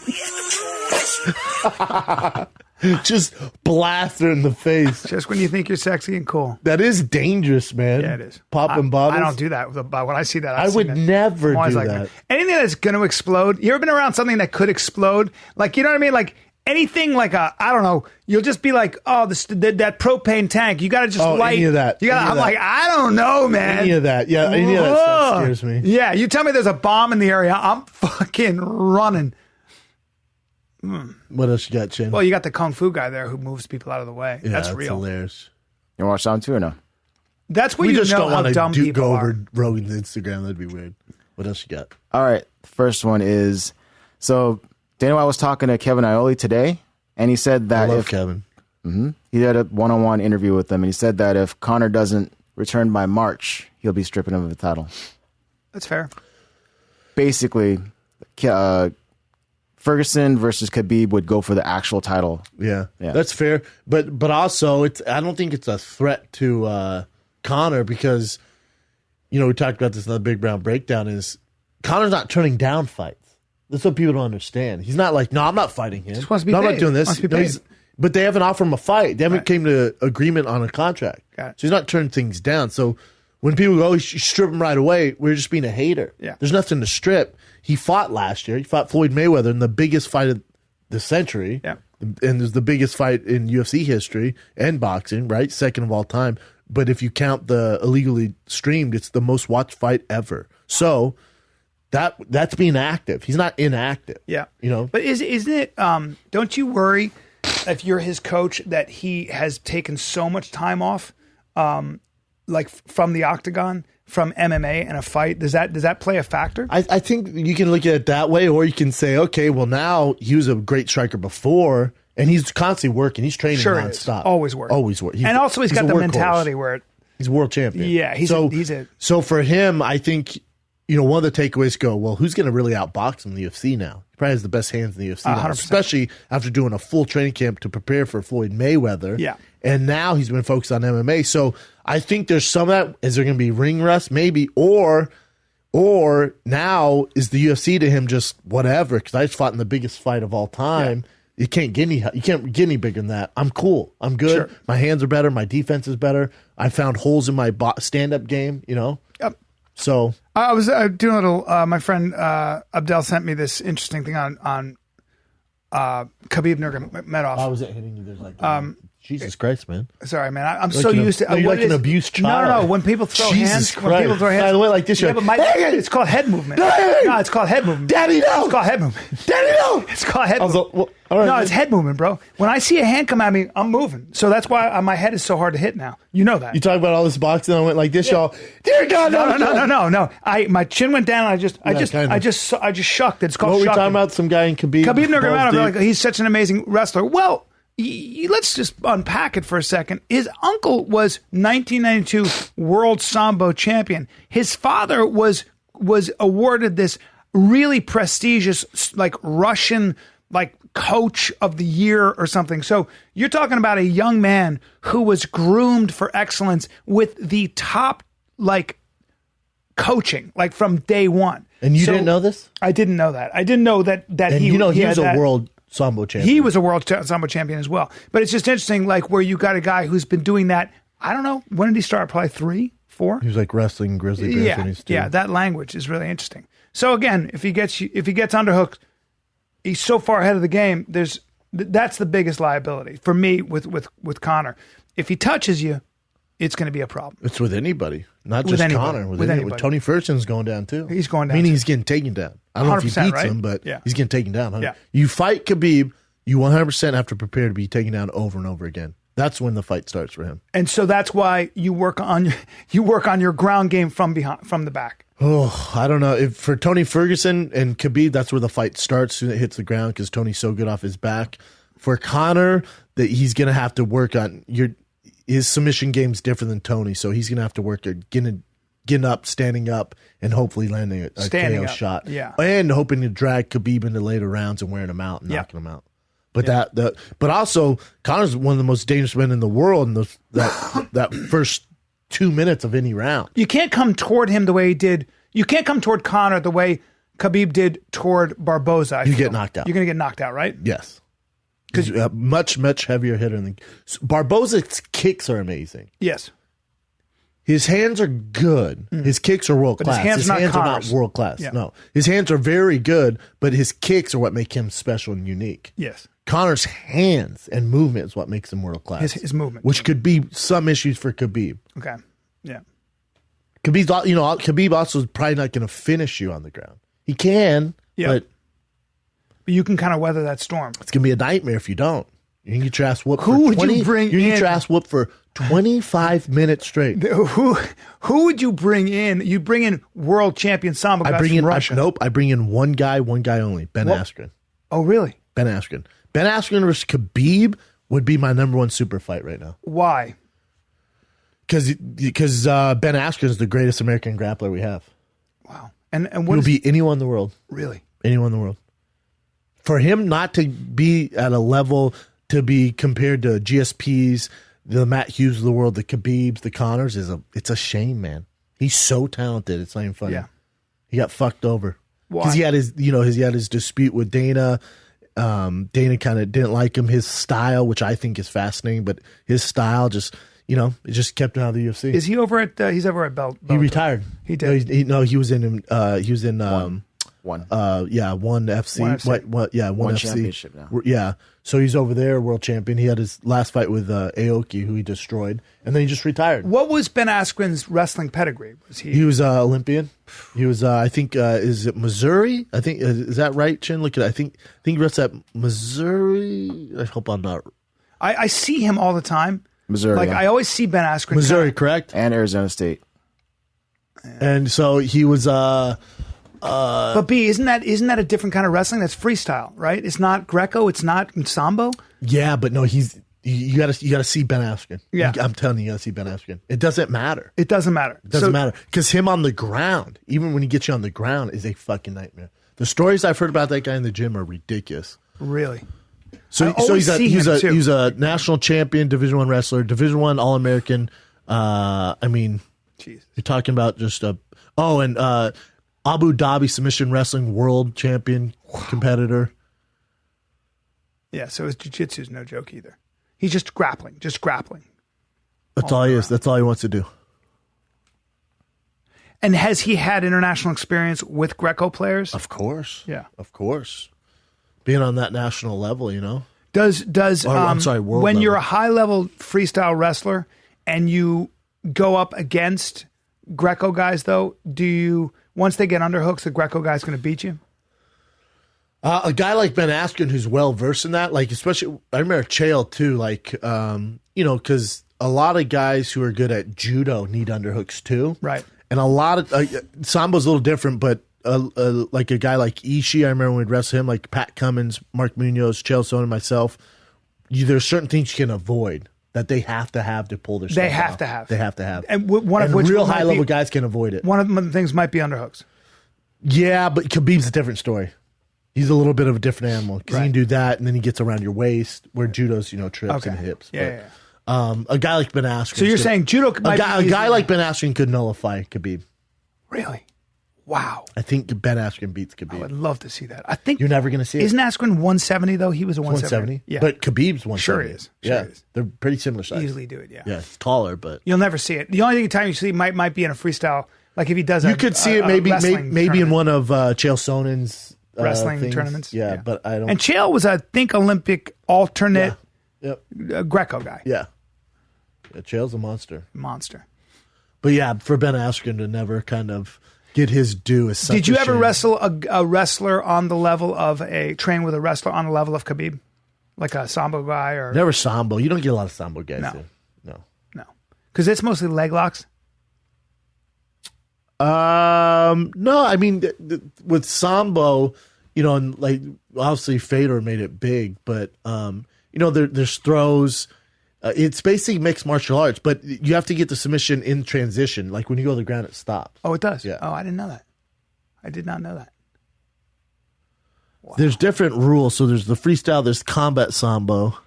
Just blast her in the face. Just when you think you're sexy and cool. That is dangerous, man. Yeah, it is. Popping bottles. I don't do that. But when I see that, I would never do that. Anything that's going to explode. You ever been around something that could explode? Like, you know what I mean? Like anything like I don't know. You'll just be like, oh, that propane tank. You got to just light. Any of that. I'm like, I don't know, man. Any of that. Yeah, any of that stuff scares me. Yeah, you tell me there's a bomb in the area, I'm fucking running. What else you got, Chin? Well, you got the kung fu guy there who moves people out of the way. Yeah, that's real. Hilarious. You watch Dom too or no? That's what we you just know don't how want dumb to people go are. over Rogan's Instagram. That'd be weird. What else you got? All right. First one is, so Dana White was talking to Kevin Iole today, and he said that I love Kevin. He had a one-on-one interview with him, and he said that if Conor doesn't return by March, he'll be stripping him of the title. That's fair. Basically, Ferguson versus Khabib would go for the actual title. Yeah, that's fair. But also, I don't think it's a threat to Conor because, we talked about this in the Big Brown Breakdown, is Conor's not turning down fights. That's what people don't understand. He's not like, no, I'm not fighting him. Just wants to be no, I'm paid. not doing this. Wants to be paid. But they haven't offered him a fight. They haven't came to agreement on a contract. Got it. So he's not turning things down. So when people go, you strip him right away, we're just being a hater. Yeah. There's nothing to strip. He fought last year. He fought Floyd Mayweather in the biggest fight of the century. Yeah. And there's the biggest fight in UFC history and boxing, right? Second of all time. But if you count the illegally streamed, it's the most watched fight ever. So that's being active. He's not inactive. Yeah. But isn't it, don't you worry if you're his coach that he has taken so much time off, like from the octagon, from MMA and a fight? Does that play a factor? I think you can look at it that way, or you can say, okay, well, now he was a great striker before, and he's constantly working. He's training nonstop. Always working. Always working. And also he's got the mentality where he's a world champion. Yeah, So for him, I think, one of the takeaways go, well, who's going to really outbox him in the UFC now? He probably has the best hands in the UFC now, 100%. especially after doing a full training camp to prepare for Floyd Mayweather. Yeah. And now he's been focused on MMA. So I think there's some of that. Is there going to be ring rust? Maybe. Or now is the UFC to him just whatever? Because I just fought in the biggest fight of all time. Yeah. You can't get any bigger than that. I'm cool. I'm good. Sure. My hands are better. My defense is better. I found holes in my stand-up game, Yep. So I was doing a little. My friend Abdel sent me this interesting thing on Khabib Nurmagomedov. I wasn't hitting you. There's like Jesus Christ, man. Sorry, man. I'm so used to. You're like an abused child. No. When people throw Jesus hands, Christ. when people throw hands, By the way, like this, but it's called head movement. Hey! No, it's called head movement. Daddy, no. It's called head movement. Daddy, no. It's called head movement. Well, all right, no, it's head movement, bro. When I see a hand come at me, I'm moving. So that's why my head is so hard to hit now. You know that. You talk about all this boxing. I went like this, y'all. Dear God, no. My chin went down. And I just shucked. It's called. What were we shucking. talking about? Some guy in Khabib. Khabib Nurmagomedov. Like, he's such an amazing wrestler. Well, let's just unpack it for a second. His uncle was 1992 World Sambo champion. His father was awarded this really prestigious, like Russian, like coach of the year or something. So you're talking about a young man who was groomed for excellence with the top, like, coaching, like from day one. And you didn't know this? I didn't know that. I didn't know that and he was a world Sambo champion. He was a world Sambo champion as well. But it's just interesting, like, where you got a guy who's been doing that. I don't know. When did he start? Probably 3, 4? He was like wrestling grizzly bears when he's 2. Yeah, that language is really interesting. So again, if he gets underhooked, he's so far ahead of the game. That's the biggest liability for me with Conor. If he touches you, it's going to be a problem. It's with anybody, not just Conor. With anybody. Tony Ferguson's going down too. He's going down. Meaning he's getting taken down. I don't know if he beats him, but he's getting taken down. Yeah. You fight Khabib, you 100% have to prepare to be taken down over and over again. That's when the fight starts for him. And so that's why you work on your ground game from the back. Oh, I don't know. If for Tony Ferguson and Khabib, that's where the fight starts. Soon it hits the ground because Tony's so good off his back. For Conor, that he's going to have to work on his submission game's different than Tony, so he's going to have to work at getting up, standing up, and hopefully landing a KO shot. Yeah, and hoping to drag Khabib into later rounds and wearing him out and knocking him out. But but also Conor's one of the most dangerous men in the world in that first 2 minutes of any round. You can't come toward him the way he did. You can't come toward Conor the way Khabib did toward Barboza. You get knocked out. You're going to get knocked out, right? Yes. He's a much heavier hitter than Barboza's kicks are amazing. Yes. His hands are good. His kicks are world class. His hands are not world class. Yeah. No, his hands are very good, but his kicks are what make him special and unique. Yes. Connor's hands and movement is what makes him world class. His movement, which could be some issues for Khabib. Okay. Yeah. Khabib also is probably not going to finish you on the ground. He can, but you can kind of weather that storm. It's going to be a nightmare if you don't. You can get your ass whooped. Who would you bring in? You get your ass whooped for 25 minutes straight. Who would you bring in? You bring in world champion Sambo guys from Russia. I bring in one guy only, Ben Askren. Oh, really? Ben Askren. Ben Askren versus Khabib would be my number one super fight right now. Why? Because Ben Askren is the greatest American grappler we have. Wow. And what he'll beat anyone in the world. Really? Anyone in the world. For him not to be at a level to be compared to GSPs, the Matt Hughes of the world, the Khabibs, the Connors, it's a shame, man. He's so talented. It's not even funny. Yeah. He got fucked over. Why? Because he had his dispute with Dana. Dana kind of didn't like him. His style, which I think is fascinating, but his style just, it just kept him out of the UFC. Is he over at? He's over at Bellator. He retired. He did. He was in. One. One FC. One FC. One FC. Championship now. Yeah. So he's over there, world champion. He had his last fight with Aoki, who he destroyed, and then he just retired. What was Ben Askren's wrestling pedigree? Was he? He was Olympian. He was, I think, is it Missouri? I think is that right, Chin? Look at it. I think he wrestles at Missouri. I hope I'm not. I see him all the time. Missouri. Like I always see Ben Askren. Missouri, correct? And Arizona State. And so he was. But B, isn't that a different kind of wrestling? That's freestyle, right? It's not Greco. It's not Sambo. Yeah, but no, you got to see Ben Askren. Yeah, I'm telling you, got to see Ben Askren. It doesn't matter. It doesn't matter. It doesn't matter because him on the ground, even when he gets you on the ground, is a fucking nightmare. The stories I've heard about that guy in the gym are ridiculous. Really. So he's a national champion, Division I wrestler, Division I All-American. Jeez. You're talking about just Abu Dhabi submission wrestling world champion competitor. Yeah, so his jiu-jitsu is no joke either. He's just grappling. That's all he is. That's all he wants to do. And has he had international experience with Greco players? Of course. Yeah. Of course. Being on that national level, Does world when level. you're a high-level freestyle wrestler and you go up against Greco guys, though, once they get underhooks, the Greco guy's going to beat you? A guy like Ben Askren who's well-versed in that, like especially, I remember Chael too, because a lot of guys who are good at judo need underhooks too. Right. And a lot of, Sambo's a little different, but like a guy like Ishii, I remember when we'd wrestle him, like Pat Cummins, Mark Munoz, Chael Sonnen, and myself, there's certain things you can avoid that they have to pull their stuff They have off. to have. They have to have. And one of which real high-level guys can avoid it. One of the things might be underhooks. Yeah, but Khabib's a different story. He's a little bit of a different animal because he can do that, and then he gets around your waist, where judo's, trips and hips. Yeah. A guy like Ben Askren. So you're saying judo might a guy like Ben Askren could nullify Khabib. Really? Wow. I think Ben Askren beats Khabib. I would love to see that. I think you're never going to see it. Isn't Askren 170 though? He was a 170. Yeah. But Khabib's 170. Sure he is. Sure he is. They're pretty similar size. Easily do it. Yeah. Yeah, he's taller, but you'll never see it. The only time you see it might be in a freestyle, like if he does. You could see it maybe in one of Chael Sonnen's wrestling tournaments. Yeah, but I don't. And Chael was, I think, Olympic alternate. Yeah. Greco guy. Yeah. Chael's a monster. But yeah, for Ben Askren to never kind of get his due is such Did you a ever shame. wrestle a wrestler on the level of train with a wrestler on the level of Khabib? Like a Sambo guy or? Never Sambo. You don't get a lot of Sambo guys. No. Because it's mostly leg locks. No, I mean, with Sambo, and like obviously Fedor made it big, but there's throws. It's basically mixed martial arts, but you have to get the submission in transition. Like when you go to the ground, it stops. Oh, it does? Yeah. Oh, I didn't know that. I did not know that. Wow. There's different rules. So there's the freestyle, there's combat Sambo.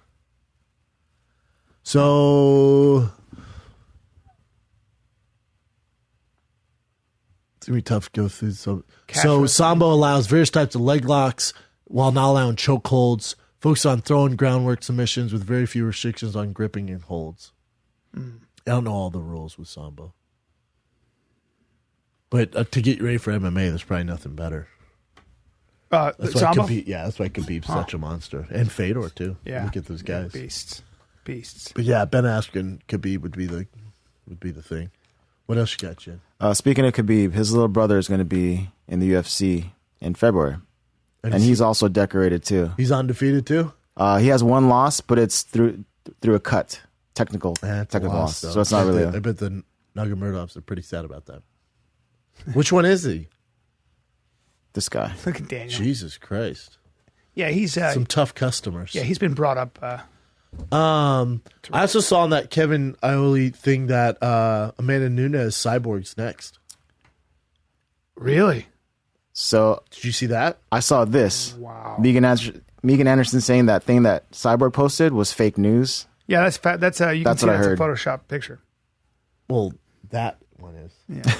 So it's going to be tough to go through. So Sambo allows various types of leg locks while not allowing choke holds, Focus on throwing groundwork submissions with very few restrictions on gripping and holds. I don't know all the rules with Sambo. But to get you ready for MMA, there's probably nothing better. That's why Sambo? that's why Khabib's such a monster. And Fedor, too. Yeah. Look at those guys. Beasts. But yeah, Ben Askren, Khabib would be the thing. What else you got, Jen? Speaking of Khabib, his little brother is going to be in the UFC in February. And he's also decorated, too. He's undefeated, too? He has one loss, but it's through a cut. Technical loss. So it's not really... I bet the Nurmagomedovs are pretty sad about that. Which one is he? This guy. Look at Daniel. Jesus Christ. Yeah, he's... some tough customers. Yeah, he's been brought up... I also saw on that Kevin Iole thing that Amanda Nunes Cyborg's next. Really? So... Did you see that? I saw this. Wow. Megan Anderson saying that thing that Cyborg posted was fake news. Yeah, that's you can That's see what I that's a heard. Photoshop picture. Well, that one is. Yeah.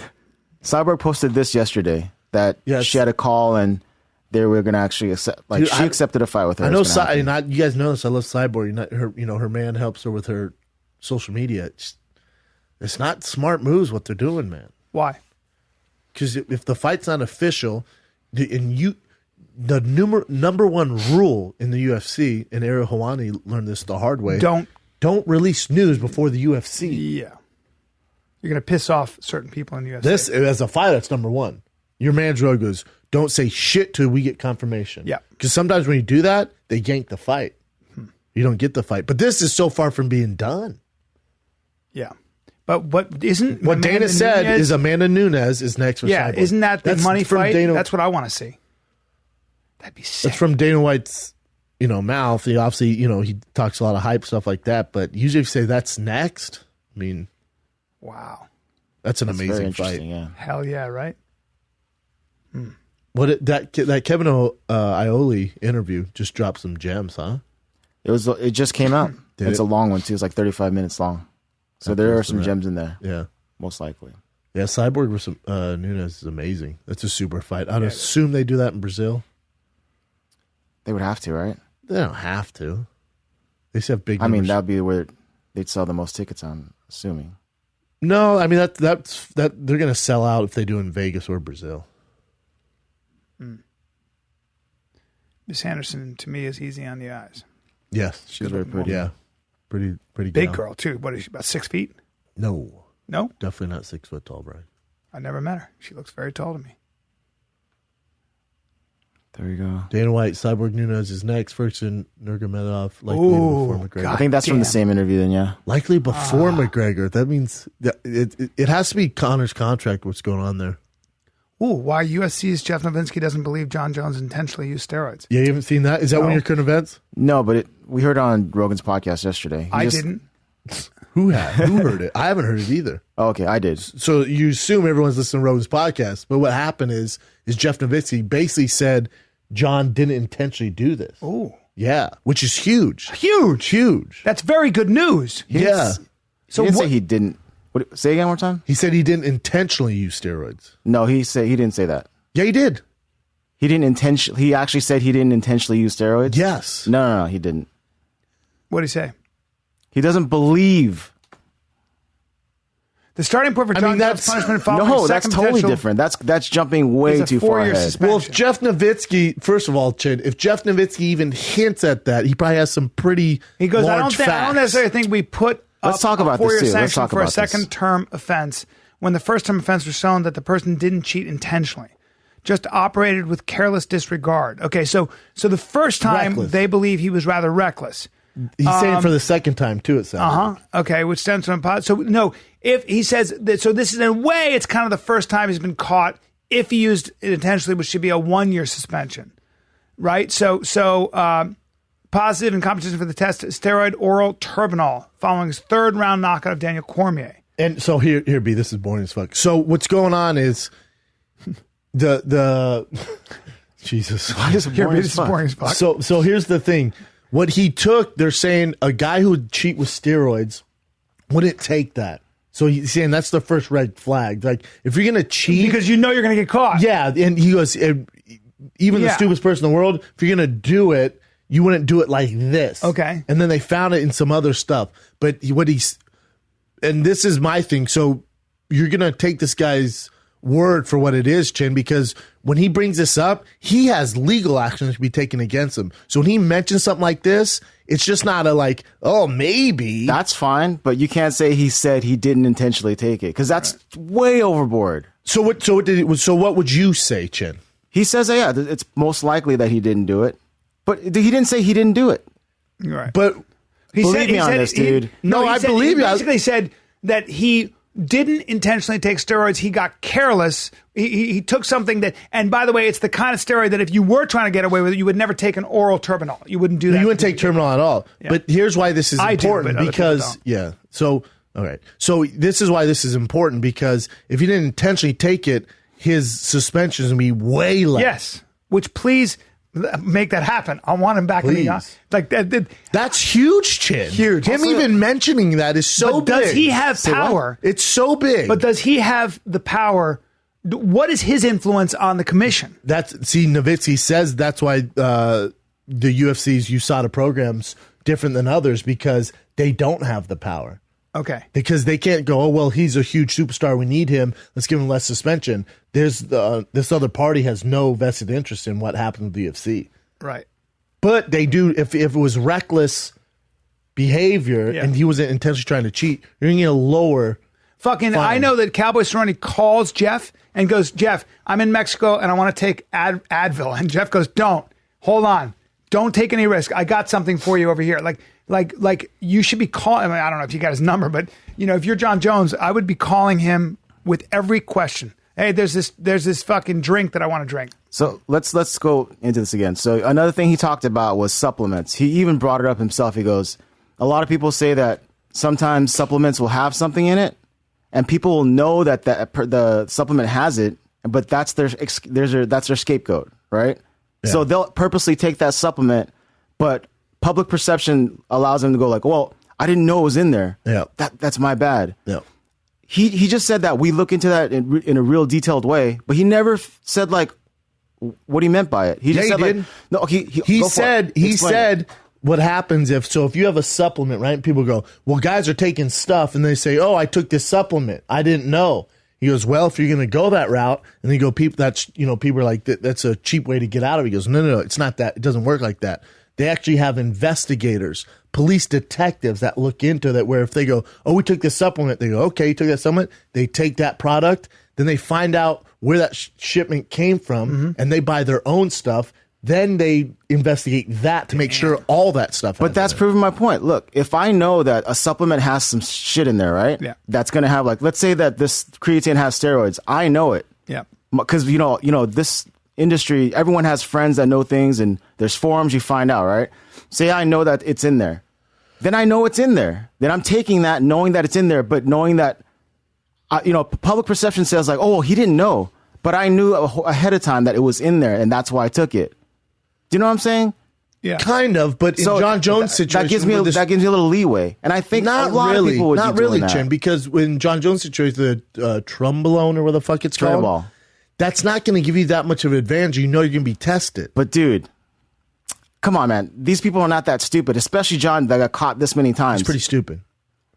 Cyborg posted this yesterday that she had a call and they were going to actually accept. Like Dude, she accepted a fight with her. I know. You guys know this. I love Cyborg. Her man helps her with her social media. It's not smart moves what they're doing, man. Why? Because if the fight's not official, the number one rule in the UFC, and Ariel Helwani learned this the hard way. Don't release news before the UFC. Yeah. You're going to piss off certain people in the UFC. This, as a fighter, that's number one. Your manager goes, don't say shit till we get confirmation. Yeah. Because sometimes when you do that, they yank the fight. You don't get the fight. But this is so far from being done. Yeah. But what isn't... What Amanda Dana said Nunes, is Amanda Nunes is next for Yeah, Cyborg. isn't that the That's money from fight? Dana, That's what I want to see. That'd be sick. It's from Dana White's, mouth. He obviously, he talks a lot of hype stuff like that. But usually if you say that's next, I mean... Wow. That's an amazing fight. Yeah. Hell yeah, right? That Kevin Iole interview just dropped some gems, huh? It just came out. It's it? a long one too. It's like 35 minutes long. So there are some gems in there. Yeah. Most likely. Yeah, Cyborg versus Nunes is amazing. That's a super fight. I'd assume they do that in Brazil. They would have to, right? They don't have to. They just have big I mean, numbers. that would be where they'd sell the most tickets, I'm assuming. No, I mean that's they're going to sell out if they do in Vegas or Brazil. Miss Anderson, to me, is easy on the eyes. Yes, She's very pretty. Yeah, pretty Big girl, too. What is she, about 6 feet? No, No? definitely not 6 foot tall, Brian. I never met her. She looks very tall to me. There you go. Dana White, Cyborg Nunes is next. Ferguson, Nurmagomedov, likely before McGregor. God. I think that's from the same interview then, yeah. Likely before McGregor. That means that it has to be Conor's contract. What's going on there? Ooh, why USC's Jeff Novitzky doesn't believe Jon Jones intentionally used steroids. Yeah, you haven't seen that? Is that one of your current events? No, but we heard on Rogan's podcast yesterday. I didn't. Who heard it? I haven't heard it either. Oh, okay, I did. So you assume everyone's listening to Rogan's podcast, but what happened is Jeff Novitzky basically said John didn't intentionally do this. Ooh. Yeah, which is huge. Huge. That's very good news. Yeah. So he didn't say he didn't. Say again one more time? He said he didn't intentionally use steroids. No, he didn't say that. Yeah, he did. He didn't intentionally. He actually said he didn't intentionally use steroids. Yes. No, he didn't. What did he say? He doesn't believe. The starting point for Jon Jones' punishment following No, that's second totally potential different. That's jumping way is a too far 4-year ahead. suspension. Well, if Jeff Novitzky, first of all, Chid, if Jeff Novitzky even hints at that, he probably has some pretty He goes, I large don't facts. necessarily think we put Let's talk about a 4-year this, too. Let's sanction talk for a about this. second-term offense when the first-term offense was shown that the person didn't cheat intentionally, just operated with careless disregard. Okay, so the first time Reckless. they believe he was rather reckless. He's saying for the second time, too, it sounds. Okay, which stems from so no, if he says that, so this is in a way, it's kind of the first time he's been caught if he used it intentionally, which should be a 1-year suspension, right? So positive in competition for the test, steroid oral turbinol following his 3rd round knockout of Daniel Cormier. And so here, B, this is boring as fuck. So what's going on is the Jesus. Why is it Here, boring this as is fuck? boring as fuck. So here's the thing. What he took, they're saying a guy who would cheat with steroids wouldn't take that. So he's saying that's the first red flag. Like, if you're going to cheat. Because you know you're going to get caught. Yeah. And he goes, even the Yeah. stupidest person in the world, if you're going to do it, you wouldn't do it like this. Okay. And then they found it in some other stuff. But and this is my thing. So you're going to take this guy's word for what it is, Chin, because when he brings this up, he has legal action to be taken against him. So when he mentions something like this, it's just not a like, oh, maybe. That's fine, but you can't say he said he didn't intentionally take it because that's way overboard. So what would you say, Chin? He says, yeah, it's most likely that he didn't do it, but he didn't say he didn't do it. You're right. But believe me on this, dude. I believe you. He basically said that he didn't intentionally take steroids. He got careless. He took something that, and by the way, it's the kind of steroid that if you were trying to get away with it, you would never take an oral Turbinol. You wouldn't do that. You wouldn't take Turbinol at all. Yeah. But here's why this is important because, yeah. So, all right. So this is why this is important because if he didn't intentionally take it, his suspension is going to be way less. Yes. Which please make that happen. I want him back in the like that. That's huge, Chin. Huge. Him even mentioning that is so big. Does he have power? It's so big. But does he have the power? What is his influence on the commission? Novitzky says that's why the UFC's USADA program's different than others because they don't have the power. Okay. Because they can't go, oh, well, he's a huge superstar. We need him. Let's give him less suspension. This other party has no vested interest in what happened with the UFC. Right. But they do, if it was reckless behavior and he wasn't intentionally trying to cheat, you're going to get a lower fine. I know that Cowboy Cerrone calls Jeff and goes, Jeff, I'm in Mexico and I want to take Advil. And Jeff goes, don't. Hold on. Don't take any risk. I got something for you over here. Like you should be calling. I mean, I don't know if you got his number, but if you're Jon Jones, I would be calling him with every question. Hey, there's this fucking drink that I want to drink. So let's go into this again. So another thing he talked about was supplements. He even brought it up himself. He goes, a lot of people say that sometimes supplements will have something in it, and people will know that the supplement has it, but that's their scapegoat, right? Yeah. So they'll purposely take that supplement, but public perception allows them to go like, well, I didn't know it was in there. Yeah. That's my bad. Yeah. He just said that we look into that in a real detailed way, but he never said like what he meant by it. He just said did. Like, no, he said what happens if you have a supplement, right? And people go, well, guys are taking stuff and they say, oh, I took this supplement. I didn't know. He goes, well, if you're going to go that route, and they go, people are like, that's a cheap way to get out of it. He goes, no, it's not that. It doesn't work like that. They actually have investigators, police detectives that look into that, where if they go, oh, we took this supplement, they go, okay, you took that supplement, they take that product, then they find out where that shipment came from, and they buy their own stuff. Then they investigate that to make sure all that stuff. But that's proving my point. Look, if I know that a supplement has some shit in there, right? Yeah. That's going to have like, let's say that this creatine has steroids. I know it. Yeah. Because this industry, everyone has friends that know things, and there's forums you find out, right? Say I know that it's in there. Then I know it's in there. Then I'm taking that knowing that it's in there, but knowing that, public perception says like, oh, he didn't know. But I knew ahead of time that it was in there, and that's why I took it. Do you know what I'm saying? Yeah. Kind of, but in Jon Jones' situation... That gives me a little leeway. And I think not a lot really, of people would not be really, doing Chin, that. because in Jon Jones' situation, the Trumbalone or what the fuck it's called... Fireball. That's not going to give you that much of an advantage. You know you're going to be tested. But dude, come on, man. These people are not that stupid, especially John that got caught this many times. He's pretty stupid.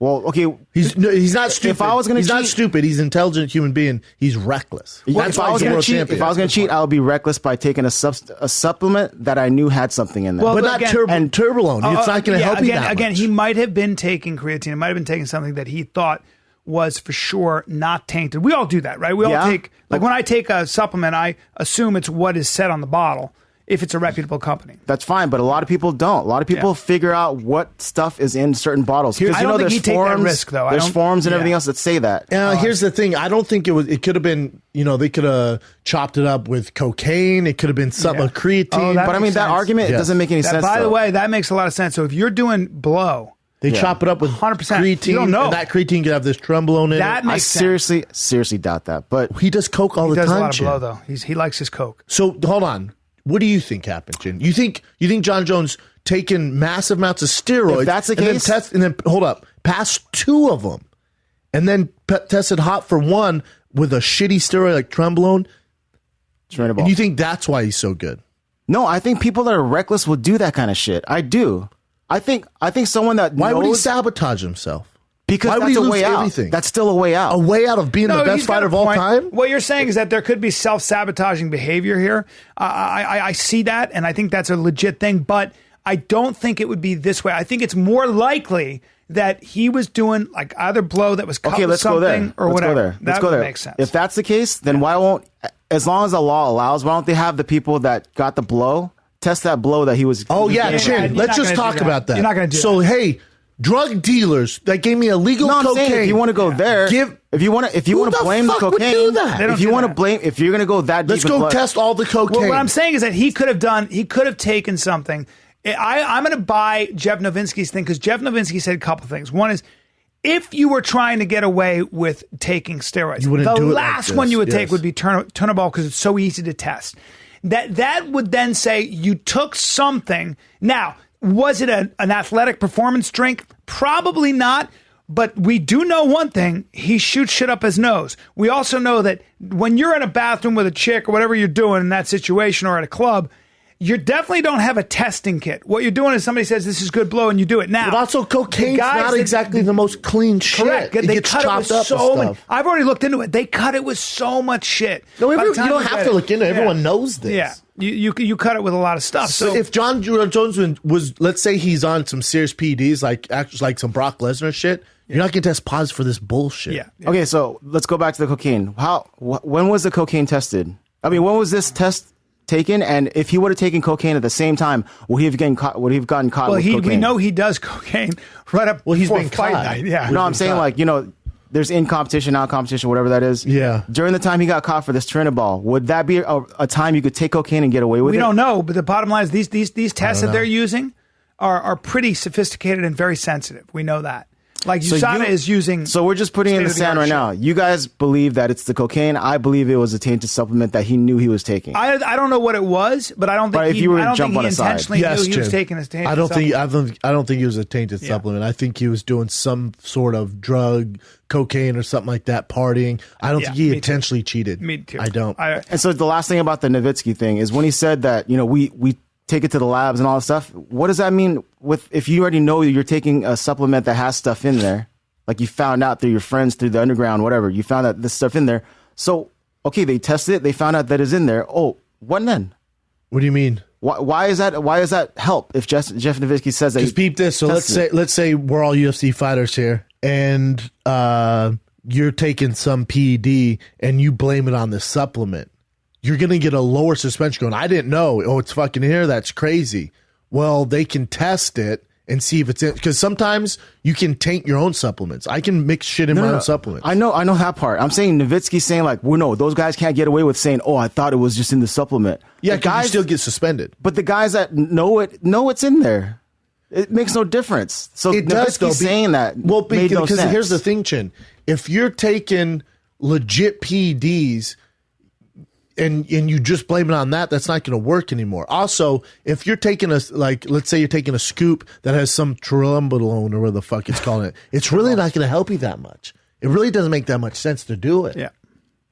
Well, okay. He's not stupid. If I was going to cheat, not stupid. He's an intelligent human being. He's reckless. If I was going to cheat, I would be reckless by taking a supplement that I knew had something in there. Well, but not Turbalone. It's not going to help you that Again, much. he might have been taking creatine. He might have been taking something that he thought was for sure not tainted. We all do that, right? We all take, like when I take a supplement, I assume it's what is said on the bottle if it's a reputable company. That's fine, but a lot of people don't. A lot of people figure out what stuff is in certain bottles. Because I don't think he'd take that risk, though. There's forums and everything else that say that. Here's the thing. I don't think it could have been, they could have chopped it up with cocaine. It could have been some creatine. But I mean, that argument doesn't make any sense. By the way, that makes a lot of sense. So if you're doing blow... They chop it up with 100%. creatine. You don't know. And that creatine could have this Trumbalone in it. I seriously doubt that. But he does coke all the time. He does a lot of blow, though. He likes his coke. So hold on. What do you think happened, Jin? You think Jon Jones taking massive amounts of steroids? If that's the case, and then hold up, passed 2 of them, and then tested hot for 1 with a shitty steroid like Trumbalone. Trainable. And you think that's why he's so good? No, I think people that are reckless will do that kind of shit. I do. I think someone that Why would he knows, sabotage himself? because Why would that's he a lose way out. everything? That's still a way out. A way out of being the best he's got fighter a of all point. time? What you're saying is that there could be self-sabotaging behavior here. I see that, and I think that's a legit thing, but I don't think it would be this way. I think it's more likely that he was doing like either blow that was cut Okay, with let's go there. something or Let's whatever. go there. Let's That go would there. make sense. If that's the case, then why won't, as long as the law allows, why don't they have the people that got the blow test that blow that he was? Oh, yeah, you're Chin. not Let's just gonna do talk that. about that. You're not gonna do So, that. hey, drug dealers that gave me illegal No, I'm cocaine. saying if you want to go there, if you want to Who the blame the fuck would cocaine, do that? They don't if you do want to that. blame, if you're going to go that deep, Let's in go blood- test all the cocaine. Well, what I'm saying is that he could have taken something. I'm going to buy Jeff Novitzky's thing because Jeff Novitzky said a couple things. One is, if you were trying to get away with taking steroids, You wouldn't the do it like last one this, you would take yes. would be Turnaball because it's so easy to test. That would then say you took something. Now, was it an athletic performance drink? Probably not. But we do know one thing. He shoots shit up his nose. We also know that when you're in a bathroom with a chick or whatever you're doing in that situation or at a club, you definitely don't have a testing kit. What you're doing is somebody says this is good blow and you do it. Now, But also, cocaine's guys not that- exactly the most clean shit. correct. It They gets cut it with chopped up so and many. stuff. I've already looked into it. They cut it with so much shit. No, By the you time don't get have to it- look into it. yeah. Everyone knows this. Yeah, you cut it with a lot of stuff. So if Jon Jones was, let's say he's on some serious PEDs, like some Brock Lesnar shit, you're not going to test positive for this bullshit. yeah. Okay, so let's go back to the cocaine. When was the cocaine tested? I mean, when was this test taken? And if he would have taken cocaine at the same time, would he have gotten caught? Would he have gotten caught Well, with cocaine? we know he does cocaine right up. Well, he's before been fight caught. night. Yeah, No, I'm saying like, there's in competition, out competition, whatever that is. Yeah. During the time he got caught for this Trinidad, would that be a time you could take cocaine and get away with we it? don't know. But the bottom line is these tests that they're using are pretty sophisticated and very sensitive. We know that. Like So USADA you- is using. So we're just putting it in the sand right now. You guys believe that it's the cocaine. I believe it was a tainted supplement that he knew he was taking. I don't know what it was, but I don't think But if he, you were I to don't jump think on he a side. intentionally Yes, knew he was Jim. taking his tainted I don't think supplement. I don't think he was a tainted supplement. I think he was doing some sort of drug, cocaine or something like that, partying. I don't Yeah, think he me too. intentionally cheated. Me too. I don't. And so the last thing about the Novitzky thing is when he said that, we take it to the labs and all that stuff. What does that mean if you already know you're taking a supplement that has stuff in there? Like you found out through your friends, through the underground, whatever. You found out this stuff in there. So, okay, they tested it. They found out that it's in there. Oh, what then? What do you mean? Why is that help? If Jeff Novitzky says that, Just peep this. So let's say we're all UFC fighters here, and you're taking some PED and you blame it on the supplement. You're gonna get a lower suspension. Going, I didn't know. Oh, it's fucking here. That's crazy. Well, they can test it and see if it's in, because sometimes you can taint your own supplements. I can mix shit in my own supplements. I know that part. I'm saying Novitzky's saying like, well, no, those guys can't get away with saying, oh, I thought it was just in the supplement. Yeah, The guys still get suspended. But the guys that know it's in there. It makes no difference. So It does, though. saying that Well, made no because sense. here's the thing, Chin. If you're taking legit PEDs and you just blame it on that, that's not going to work anymore. Also, if you're taking let's say you're taking a scoop that has some trombolone or whatever the fuck it's calling it, it's really not going to help you that much. It really doesn't make that much sense to do it. Yeah.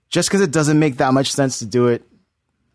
Just because it doesn't make that much sense to do it,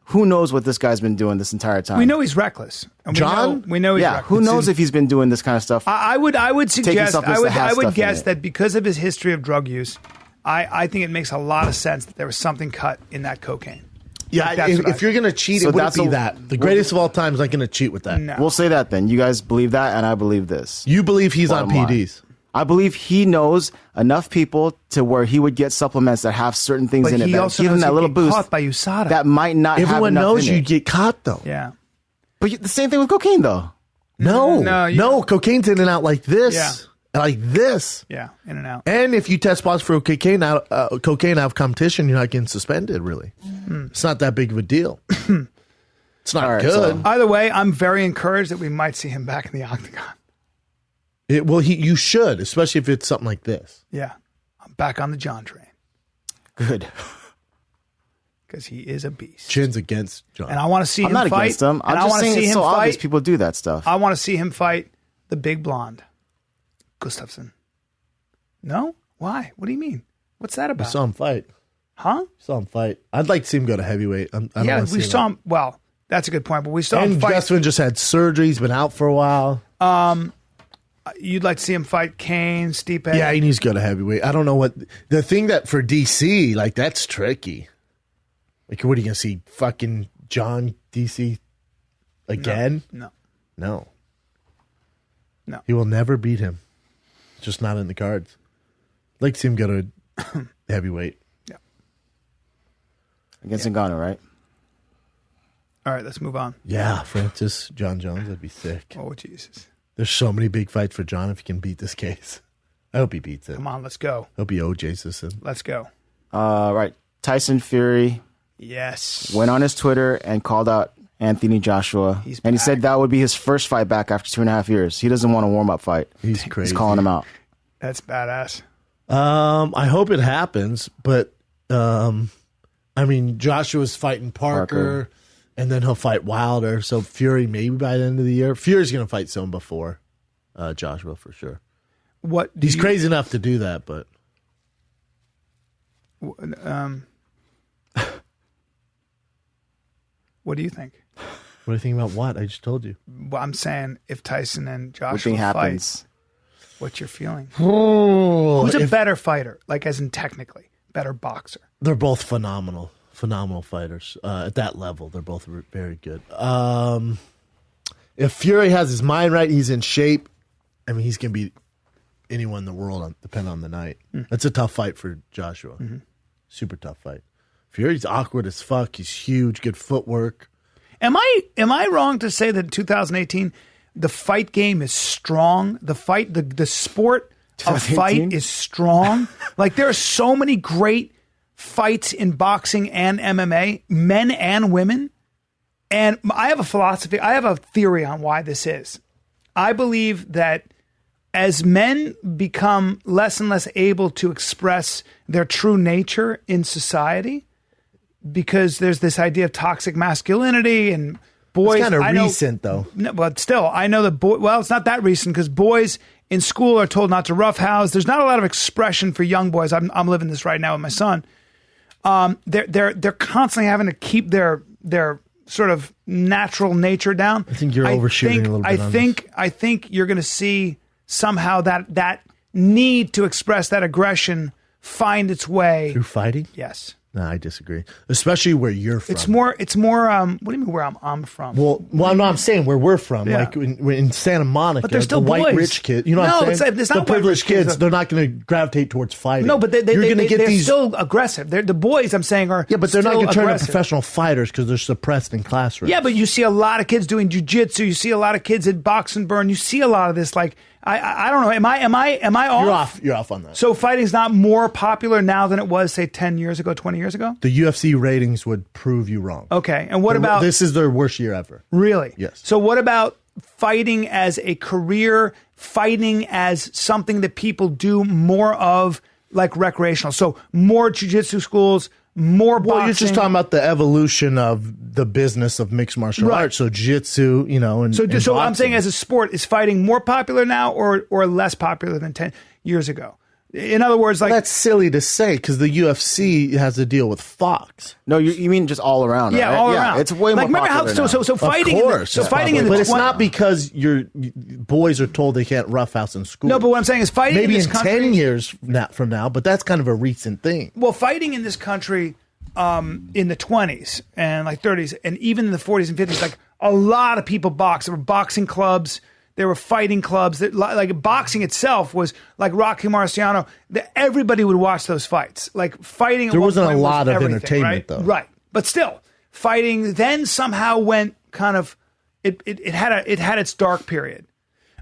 who knows what this guy's been doing this entire time? We know he's reckless. And John? we know he's yeah, reckless. who knows if he's been doing this kind of stuff? I would suggest supplements that have I would stuff in guess it. that because of his history of drug use, I think it makes a lot of sense that there was something cut in that cocaine. Yeah, That's what I if you're going to cheat, So it wouldn't that's be a- that. The greatest of all time is not going to cheat with that. No. We'll say that then. You guys believe that, and I believe this. You believe he's on Bottom line. PEDs. I believe he knows enough people to where he would get supplements that have certain things But in it he that also give him knows that he'd little get boost caught by USADA. that might not have Everyone enough knows in you it. get caught, though. Yeah. But the same thing with cocaine, though. No, cocaine's in and out like this. Yeah. Like this. Yeah. In and out. And if you test positive for cocaine out of competition, you're not getting suspended, really. It's not that big of a deal. It's not All right, good. so- Either way, I'm very encouraged that we might see him back in the octagon. You should, especially if it's something like this. Yeah. I'm back on the John train Good. because he is a beast. Chin's against John. And I want to see I'm him not fight. against him. and I'm I just want to saying see it's him so obvious fight. people do that stuff. I want to see him fight the big blonde, Gustafsson. No? Why? What do you mean? What's that I about? saw him fight. Huh? I'd like to see him go to heavyweight. I don't Yeah, wanna see we saw that. him. Well, That's a good point. But we still And Justin just had surgery. He's been out for a while. You'd like to see him fight Kane, Stipe? Yeah, he needs to go to heavyweight. I don't know what the thing that for DC, like that's tricky. Like, what are you gonna see? Fucking John DC again? No. He will never beat him. Just not in the cards. I'd like to see him go to heavyweight. Yeah. Against Ngannou, right? All right, let's move on. Yeah, Francis, Jon Jones, that'd be sick. Oh, Jesus. There's so many big fights for John if he can beat this case. I hope he beats it. Come on, let's go. He'll be OJ Simpson. Let's go. Right. Tyson Fury Yes. went on his Twitter and called out Anthony Joshua. He's and he back. said that would be his first fight back after 2.5 years. He doesn't want a warm-up fight. He's crazy. He's calling him out. That's badass. I hope it happens, but I mean, Joshua's fighting Parker, and then he'll fight Wilder. So Fury maybe by the end of the year. Fury's going to fight someone before Joshua for sure. He's crazy enough to do that, but what do you think? what do you think about what I just told you? Well, I'm saying if Tyson and What Joshua thing fight, happens? what's your feeling? Oh, Who's a better fighter? Like, as in technically, better boxer? they're both phenomenal fighters at that level. They're both very good. If Fury has his mind right, he's in shape. I mean, he's going to beat anyone in the world, depending on the night. That's a tough fight for Joshua. Super tough fight. Fury's awkward as fuck. He's huge, good footwork. Am I wrong to say that in 2018 the fight game is strong? The sport of 2018? fight is strong. Like, there are so many great fights in boxing and MMA, men and women. And I have a philosophy. I have a theory on why this is. I believe that as men become less and less able to express their true nature in society, because there's this idea of toxic masculinity and boys. It's kind of recent, though. No, but still, I know that well, it's not that recent because boys in school are told not to roughhouse. There's not a lot of expression for young boys. I'm living this right now with my son. They're constantly having to keep their sort of natural nature down. I think you're overshooting a little bit. I think you're going to see somehow that need to express that aggression find its way Through fighting? Yes. No, I disagree. Especially where you're from. It's more. What do you mean where I'm from? Well, no, I'm saying where we're from. Yeah. Like in Santa Monica, But they're still the white boys. rich kids. You know what I'm saying? it's not the white privileged rich kids. kids. They're not going to gravitate towards fighting. No, but they're still aggressive. They're the boys. I'm saying are but they're not still going to turn into aggressive. professional fighters because they're suppressed in classrooms. Yeah, but you see a lot of kids doing jiu-jitsu. You see a lot of kids at Box and Burn. You see a lot of this. Like, I don't know. Am I off? You're off on that. So fighting's not more popular now than it was, say, 10 years ago, 20 years ago? The UFC ratings would prove you wrong. Okay. And what about... This is their worst year ever. Really? Yes. So what about fighting as a career, fighting as something that people do more of, like recreational? So more jiu-jitsu schools, more boxing. Well, you're just talking about the evolution of the business of mixed martial arts. So jiu-jitsu, and So boxing. I'm saying as a sport, is fighting more popular now or less popular than 10 years ago? In other words, like... Well, that's silly to say because the UFC has to deal with Fox. No, you mean just all around, Yeah, right? all around. It's way more remember popular how now. so fighting Of course, fighting in the but it's not because your boys are told they can't roughhouse in school. No, but what I'm saying is fighting maybe in this in country, 10 years from now, but that's kind of a recent thing. Well, fighting in this country in the 20s and like 30s and even in the 40s and 50s, like a lot of people boxed. There were boxing clubs. There were fighting clubs. That like boxing itself was like Rocky Marciano. Everybody would watch those fights. Like fighting. There wasn't a lot of entertainment, right? though. Right, but still, fighting then somehow went kind of. It had its dark period.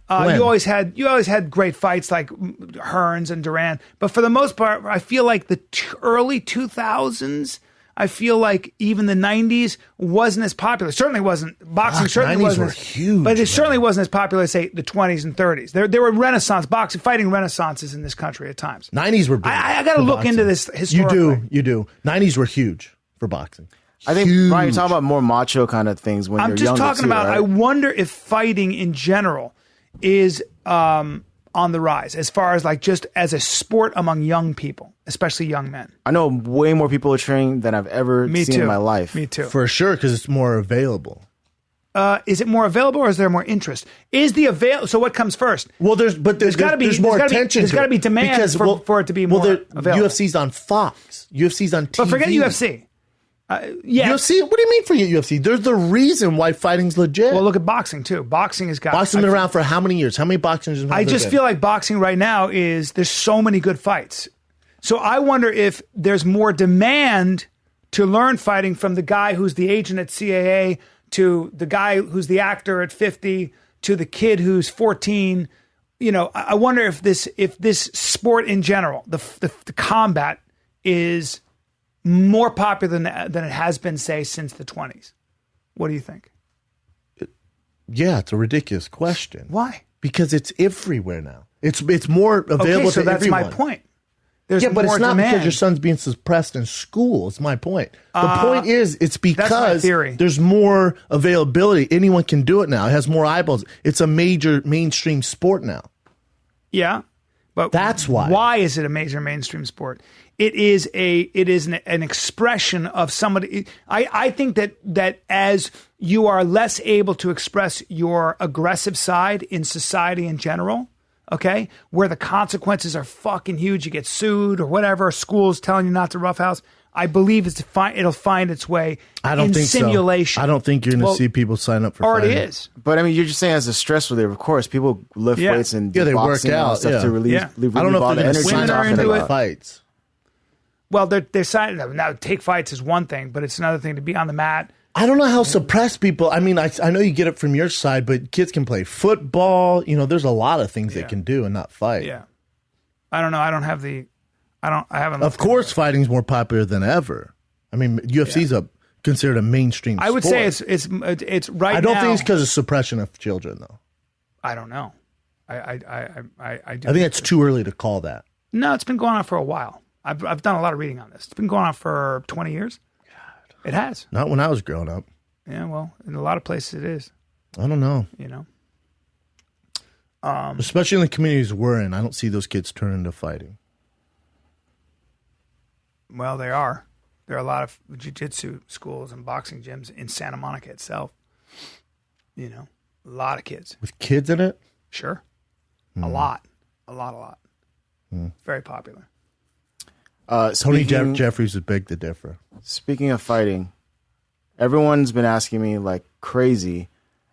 You always had great fights like Hearns and Duran, but for the most part, I feel like the early 2000s. I feel like even the 90s wasn't as popular. Certainly wasn't. Boxing certainly 90s wasn't. were huge, but it man. certainly wasn't as popular as, say, the 20s and 30s. There were renaissance, fighting renaissances in this country at times. 90s were big. I got to for look boxing. into this historically. You do. 90s were huge for boxing. I think, Huge. Brian, you're talking about more macho kind of things when I'm you're just younger talking too, about, right? I wonder if fighting in general is on the rise as far as like just as a sport among young people, especially young men. I know way more people are training than I've ever seen in my life. Me too. For sure, because it's more available. Is it more available or is there more interest? So what comes first? Well, there's got to be more attention. There's got to be demand for it to be more available. UFC's on Fox. UFC's on TV. But forget UFC. Yeah. UFC? What do you mean forget UFC? There's the reason why fighting's legit. Well, look at boxing too. Boxing has got. Boxing's been around for how many years? How many boxing? I just feel like boxing right now there's so many good fights. So I wonder if there's more demand to learn fighting from the guy who's the agent at CAA to the guy who's the actor at 50 to the kid who's 14. You know, I wonder if this sport in general, the combat, is more popular than it has been, say, since the 20s. What do you think? Yeah, it's a ridiculous question. Why? Because it's everywhere now. It's more available to everyone. So that's my point. There's but it's not demand. because your son's being suppressed in school. It's my point. The point is, it's because there's more availability. Anyone can do it now. It has more eyeballs. It's a major mainstream sport now. Yeah, but that's why. Why is it a major mainstream sport? It is an expression of somebody. I think that as you are less able to express your aggressive side in society in general, okay, where the consequences are fucking huge, you get sued or whatever, school's telling you not to roughhouse, I believe it'll find its way in simulation. So. I don't think you're going to see people sign up for already fighting. is. But I mean, you're just saying as a stress reliever. Of course, people lift weights and they work out and stuff to relieve I don't know if they're going to sign off into fights. Well, they're signing now. Take fights is one thing, but it's another thing to be on the mat. I don't know how suppressed people. I mean, I know you get it from your side, but kids can play football. You know, there's a lot of things they can do and not fight. Yeah, I don't know. I haven't. Of course, fighting's more popular than ever. I mean, UFC's considered a mainstream. I would sport. say it's right. I don't think it's because of suppression of children, though. I don't know. I do. I think it's too early to call that. No, it's been going on for a while. I've done a lot of reading on this. It's been going on for 20 years. God. It has. Not when I was growing up. Yeah, well, in a lot of places it is. I don't know. You know. Especially in the communities we're in, I don't see those kids turning to fighting. Well, they are. There are a lot of jiu-jitsu schools and boxing gyms in Santa Monica itself. You know, a lot of kids. With kids in it? Sure. A lot. Very popular. Tony Jeffries is big to differ. Speaking of fighting, everyone's been asking me like crazy,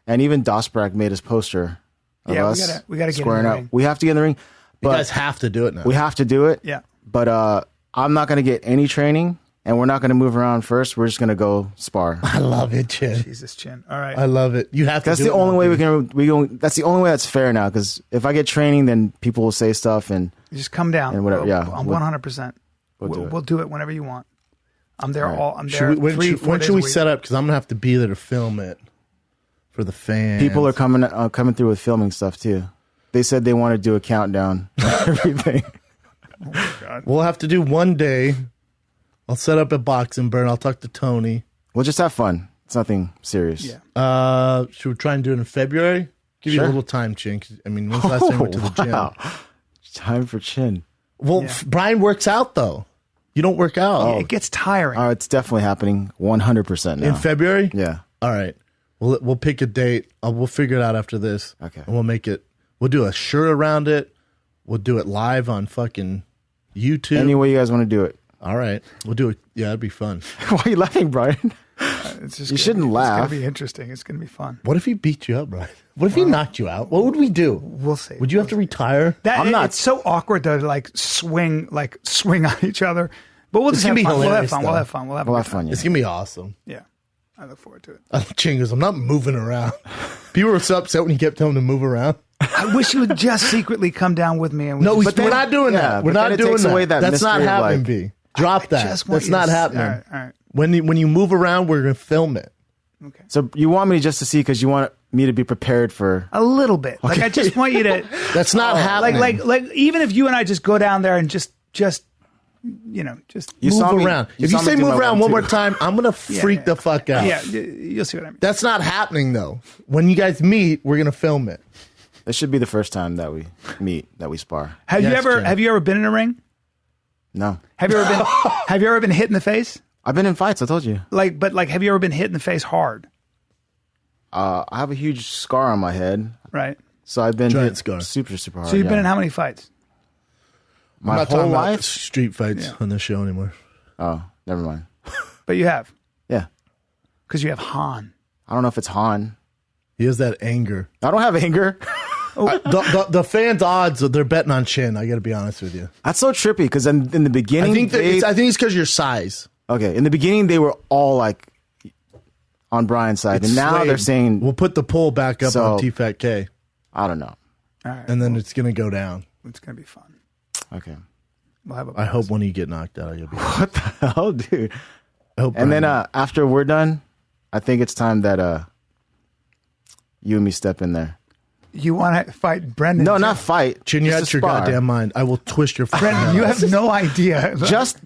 and even Dosbrack made his poster of us. We gotta get squaring in the up. ring. We have to get in the ring. But You guys have to do it now. we have to do it. Yeah. But I'm not going to get any training, and we're not going to move around first. We're just going to go spar. I love it, Chin. Jesus, Chin. All right. I love it. You have to. That's do the it only now, way dude. we can. That's the only way that's fair now. Because if I get training, then people will say stuff, and You just come down. And whatever, yeah. I'm 100%. We'll do it whenever you want. I'm there I'm there. When should we set up? Because I'm gonna have to be there to film it for the fans. people are coming through with filming stuff too. They said they want to do a countdown. Everything. Oh my God. We'll have to do one day. I'll set up a boxing burn. I'll talk to Tony. We'll just have fun. It's nothing serious. Yeah. Should we try and do it in February? Give you a little time, Chin. 'Cause, I mean, when's the last time you went to the gym? Time for Chin. Well, Bryan works out though. You don't work out. It gets tiring. It's definitely happening 100% now. In February? Yeah. All right. We'll pick a date. We'll figure it out after this. Okay. And we'll make it. We'll do a shirt around it. We'll do it live on fucking YouTube. Any way you guys want to do it. All right. We'll do it. Yeah, it'd be fun. Why are you laughing, Brian? You shouldn't laugh. It's going to be interesting. It's going to be fun. What if he beat you up, Brian? What if he knocked you out? What would we do? We'll see. Would you have to retire? It's so awkward to like swing on each other. But we'll just have fun. We'll have fun. We'll have fun. We'll have fun. Yeah. It's going to be awesome. Yeah. I look forward to it. Chingus, I'm not moving around. People were so upset when you kept telling them to move around. I wish you would just secretly come down with me. And we're not doing that. We're not doing that. That's not happening, B. Drop that. That's not happening. All right. When you move around, we're going to film it. Okay. So you want me just to see because you want me to be prepared for a little bit. Like I just want you to. That's not happening. Like even if you and I just go down there and just move around. If you say move around one more time, I'm gonna freak the fuck out. Yeah, you'll see what I mean. That's not happening though. When you guys meet, we're gonna film it. This should be the first time that we meet, that we spar. Have you ever been in a ring? No. Have you ever been hit in the face? I've been in fights, I told you. But have you ever been hit in the face hard? I have a huge scar on my head. Right. So I've been Giant hit scar. super hard. So you've been in how many fights? My I'm not whole talking about life? street fights on the show anymore. Oh, never mind. But you have. Yeah. Because you have Han. I don't know if it's Han. He has that anger. I don't have anger. The fans' odds, they're betting on Chin. I got to be honest with you. That's so trippy because in the beginning, I think it's because your size. Okay, in the beginning they were all like on Bryan's side, and now they're saying we'll put the poll back up on T-Fat K. I don't know. All right, and then it's gonna go down. It's gonna be fun. Okay. I hope when you get knocked out, you'll be. What the hell, dude? And then after we're done, I think it's time that you and me step in there. You want to fight Brendan? No, not fight. Chin, you out your goddamn mind. I will twist your Brendan, you have no idea.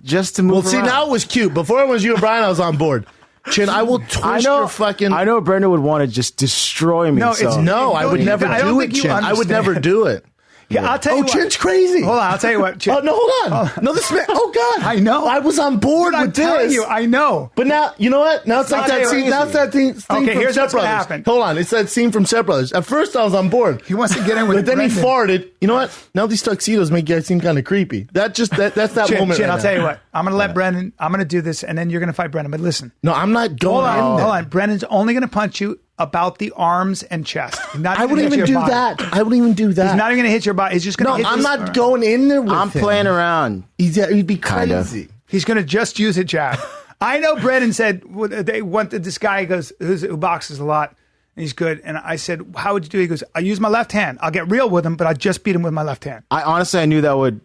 Just to move Well, see, around. now it was cute. Before it was you and Brian, I was on board. Chin, I will twist your fucking... I know Brendan would want to just destroy me. No, I would never do it, Chin. I would never do it. Yeah, I'll tell you. Chin's crazy. Hold on, I'll tell you what. Chin. Oh no, hold on. No, this man. Oh God, I know. I was on board I'm with telling this. you, I know. But now, you know what? Now it's like that scene. Now it's that thing Okay, from here's Step what's gonna Brothers. happen. Hold on, it's that scene from Step Brothers. At first, I was on board. He wants to get in with but then Brendan. he farted. You know what? Now these tuxedos make you guys seem kind of creepy. That's that Chin, moment. Chin, right I'll now. tell you what. I'm going to let Brendan. I'm going to do this, and then you're going to fight Brendan. But listen. No, I'm not going in there. Hold on. Brendan's only going to punch you about the arms and chest. I wouldn't even do that. I wouldn't even do that. He's not even going to hit your body. He's just going to hit I'm this- not going in there with I'm him. playing around. He'd be crazy. He's going to just use a jab. I know Brendan said they wanted this guy who boxes a lot. And he's good. And I said, how would you do it? He goes, I use my left hand. I'll get real with him, but I just beat him with my left hand. I knew that would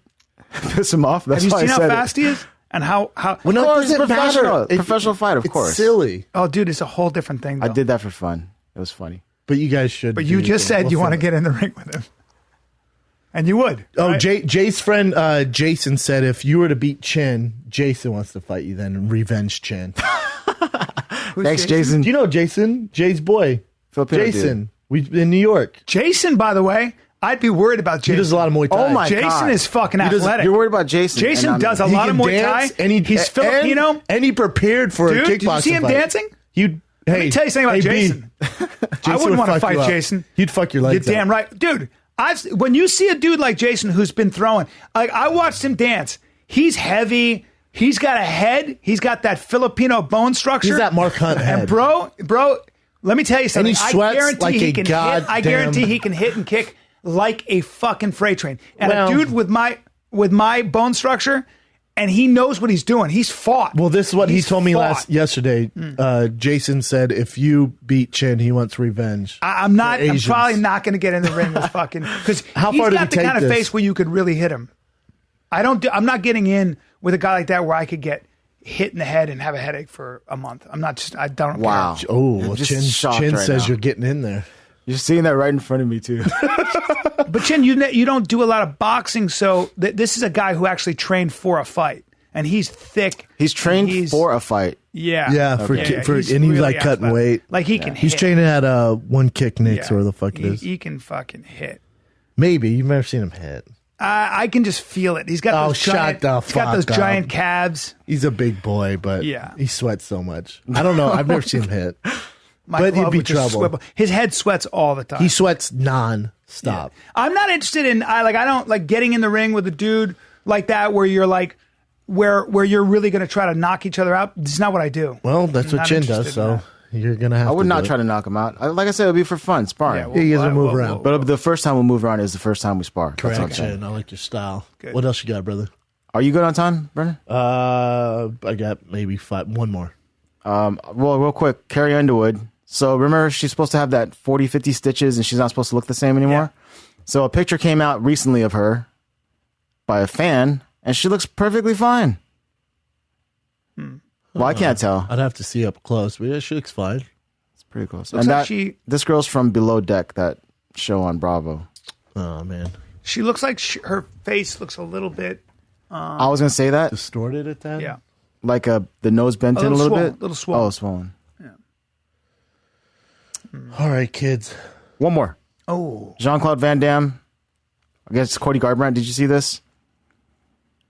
piss him off. That's Have you why seen I how said fast he is? And how Well, Of no, course, it doesn't professional. matter. Professional fight, of it's course. silly. Oh, dude, it's a whole different thing. I though. did that for fun. It was funny. But you guys should. But you just said you want to get in the ring with him. And you would. Oh, right? Jay's friend Jason said if you were to beat Chin, Jason wants to fight you then. Revenge Chin. Thanks, Jason. Do you know Jason? Jay's boy. Filipino Jason. We in New York. Jason, by the way, I'd be worried about Jason. He does a lot of Muay Thai. Oh my Jason God. is fucking He does- athletic. You're worried about Jason. Jason and does a He lot of can Muay dance, Thai. and He's Filipino. and he prepared for Dude, a did kickboxing you see him fight. dancing? Let Let me tell you something about Jason. I wouldn't want to fight Jason. He'd fuck your You're legs damn out. right. Dude, when you see a dude like Jason who's been throwing, like I watched him dance. He's heavy. He's got a head. He's got that Filipino bone structure. He's that Mark Hunt head. And bro, let me tell you something. he sweats I guarantee like he a can goddamn- I guarantee he can hit and kick like a fucking freight train. And Well- a dude with my bone structure, and he knows what he's doing. He's fought. Well, this is what He's he told me fought. yesterday. Jason said if you beat Chin, he wants revenge. I'm not. for I'm Asians. probably not going to get in the ring with fucking because How he's far did got he the take kind of this? face where you could really hit him. I'm not getting in with a guy like that where I could get hit in the head and have a headache for a month. I'm not. I don't. Wow. care. Oh, well, just Chin shocked right says now. you're getting in there. You're seeing that right in front of me, too. But Chin, you don't do a lot of boxing, so this is a guy who actually trained for a fight, and he's thick. He's trained and for a fight. Yeah. Yeah, and he's like cutting athletic. weight. Like he can. He's hit. training at One Kick Nicks or the fuck it is. He can fucking hit. Maybe you've never seen him hit. I can just feel it. He's got Oh, those shut giant. the He's got those fuck up. giant calves. He's a big boy, but Yeah. he sweats so much. I don't know. I've never seen him hit. My But he'd glove be would just trouble. swivel. His head sweats all the time. He sweats non-stop. I'm not interested in. I don't like getting in the ring with a dude like that where you're like, where you're really going to try to knock each other out. It's not what I do. Well, that's I'm what not Chin interested does, in so that. you're going to have I to would not do try it. to knock him out. Like I said, it'll be for fun, sparring. Yeah, You guys will move around. But the first time we'll move around is the first time we spar. That's what I'm Correct, saying. Chin. I like your style. Good. What else you got, brother? Are you good on time, Brendan? I got maybe one more. Well, real quick, Carrie Underwood. So remember, she's supposed to have that 40, 50 stitches, and she's not supposed to look the same anymore? So a picture came out recently of her by a fan, and she looks perfectly fine. Well, I can't tell. I'd have to see up close, but yeah, she looks fine. It's pretty close. Looks and like this girl's from Below Deck, that show on Bravo. Oh, man. She looks like her face looks a little bit. I was going to say that. Distorted at that? Yeah. Like the nose bent in a little little swollen, bit? little swollen. Oh, swollen. All right, kids. One more. Oh. Jean-Claude Van Damme against Cody Garbrandt. Did you see this?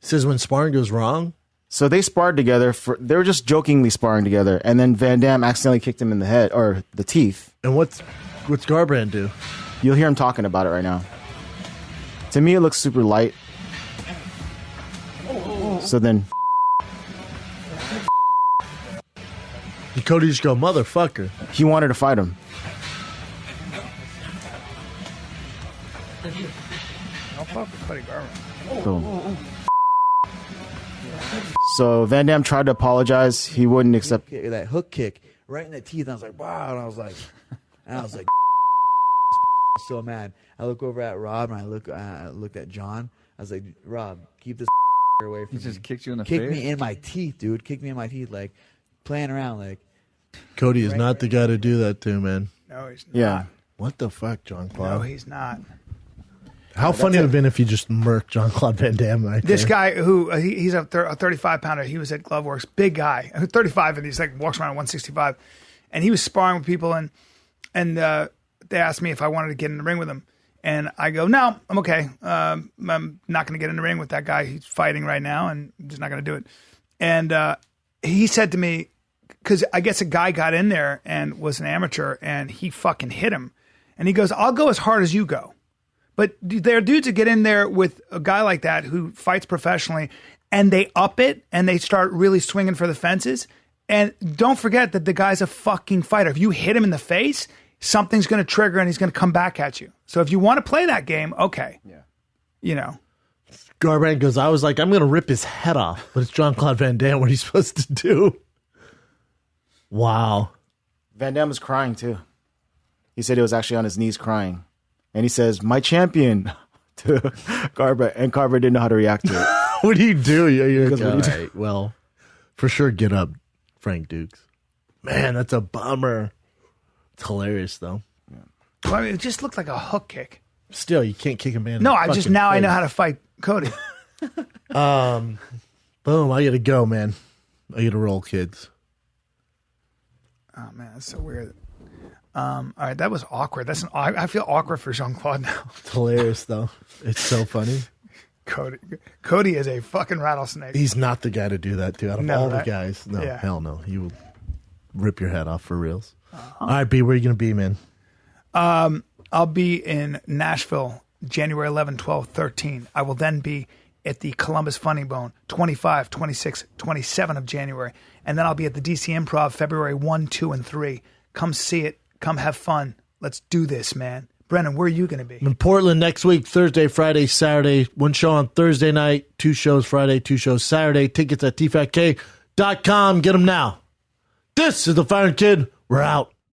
It says when sparring goes wrong. So they sparred together. They were just jokingly sparring together, and then Van Damme accidentally kicked him in the head or the teeth. And what's Garbrandt do? You'll hear him talking about it right now. To me, it looks super light. So then, And Cody just go, motherfucker. he wanted to fight him. Don't fuck with Cody Garbrandt. Boom. So Van Damme tried to apologize. He wouldn't accept. That hook kick right in the teeth. And I was like, wow. And I was like, so mad. I look over at Rob and I looked at John. I was like, Rob, keep this away from me. He just kicked you in the Kick face? me in my teeth, dude. Kick me in my teeth, like playing around, like. Cody is not the guy to do that to, man. No, he's not. Yeah. What the fuck, Jean-Claude? No, he's not. How funny it would have been if you just murked Jean-Claude Van Damme right This there. guy who he's a 35-pounder. He was at Gloveworks, big guy, 35, and he's like walks around at 165, and he was sparring with people, and they asked me if I wanted to get in the ring with him, and I go, no, I'm okay. I'm not going to get in the ring with that guy. He's fighting right now, and I'm just not going to do it. And he said to me, because I guess a guy got in there and was an amateur, and he fucking hit him, and he goes, I'll go as hard as you go. But there are dudes that get in there with a guy like that who fights professionally, and they up it and they start really swinging for the fences. And don't forget that the guy's a fucking fighter. If you hit him in the face, something's going to trigger and he's going to come back at you. So if you want to play that game, okay. Yeah. You know. Garbrandt goes, I was like, I'm going to rip his head off. But it's Jean-Claude Van Damme. What are you supposed to do? Wow. Van Damme was crying too. He said he was actually on his knees crying. And he says, my champion to Garbrandt. And Garbrandt didn't know how to react to it. What do you do? You're Because like, what do you all right, well, for sure, get up, Frank Dukes. Man, that's a bummer. It's hilarious, though. Well, I mean, it just looked like a hook kick. Still, you can't kick a man. No, in the I just fucking now I know face. how to fight Cody. Boom, I gotta go, man. I gotta roll, kids. Oh man, that's so weird. All right, that was awkward. I feel awkward for Jean-Claude now. It's hilarious, though. It's so funny. Cody is a fucking rattlesnake. He's not the guy to do that to. Out of No, all right? the guys, no, Yeah. hell no. He will rip your head off for reals. All right, B, where are you gonna be, man? I'll be in Nashville January 11, 12, 13. I will then be at the Columbus Funny Bone 25, 26, 27 of January. And then I'll be at the DC Improv February 1, 2, and 3. Come see it. Come have fun. Let's do this, man. Brennan, where are you going to be? I'm in Portland next week, Thursday, Friday, Saturday. One show on Thursday night, 2 shows Friday, 2 shows Saturday. Tickets at tfatk.com. Get them now. This is the Fire Kid. We're out.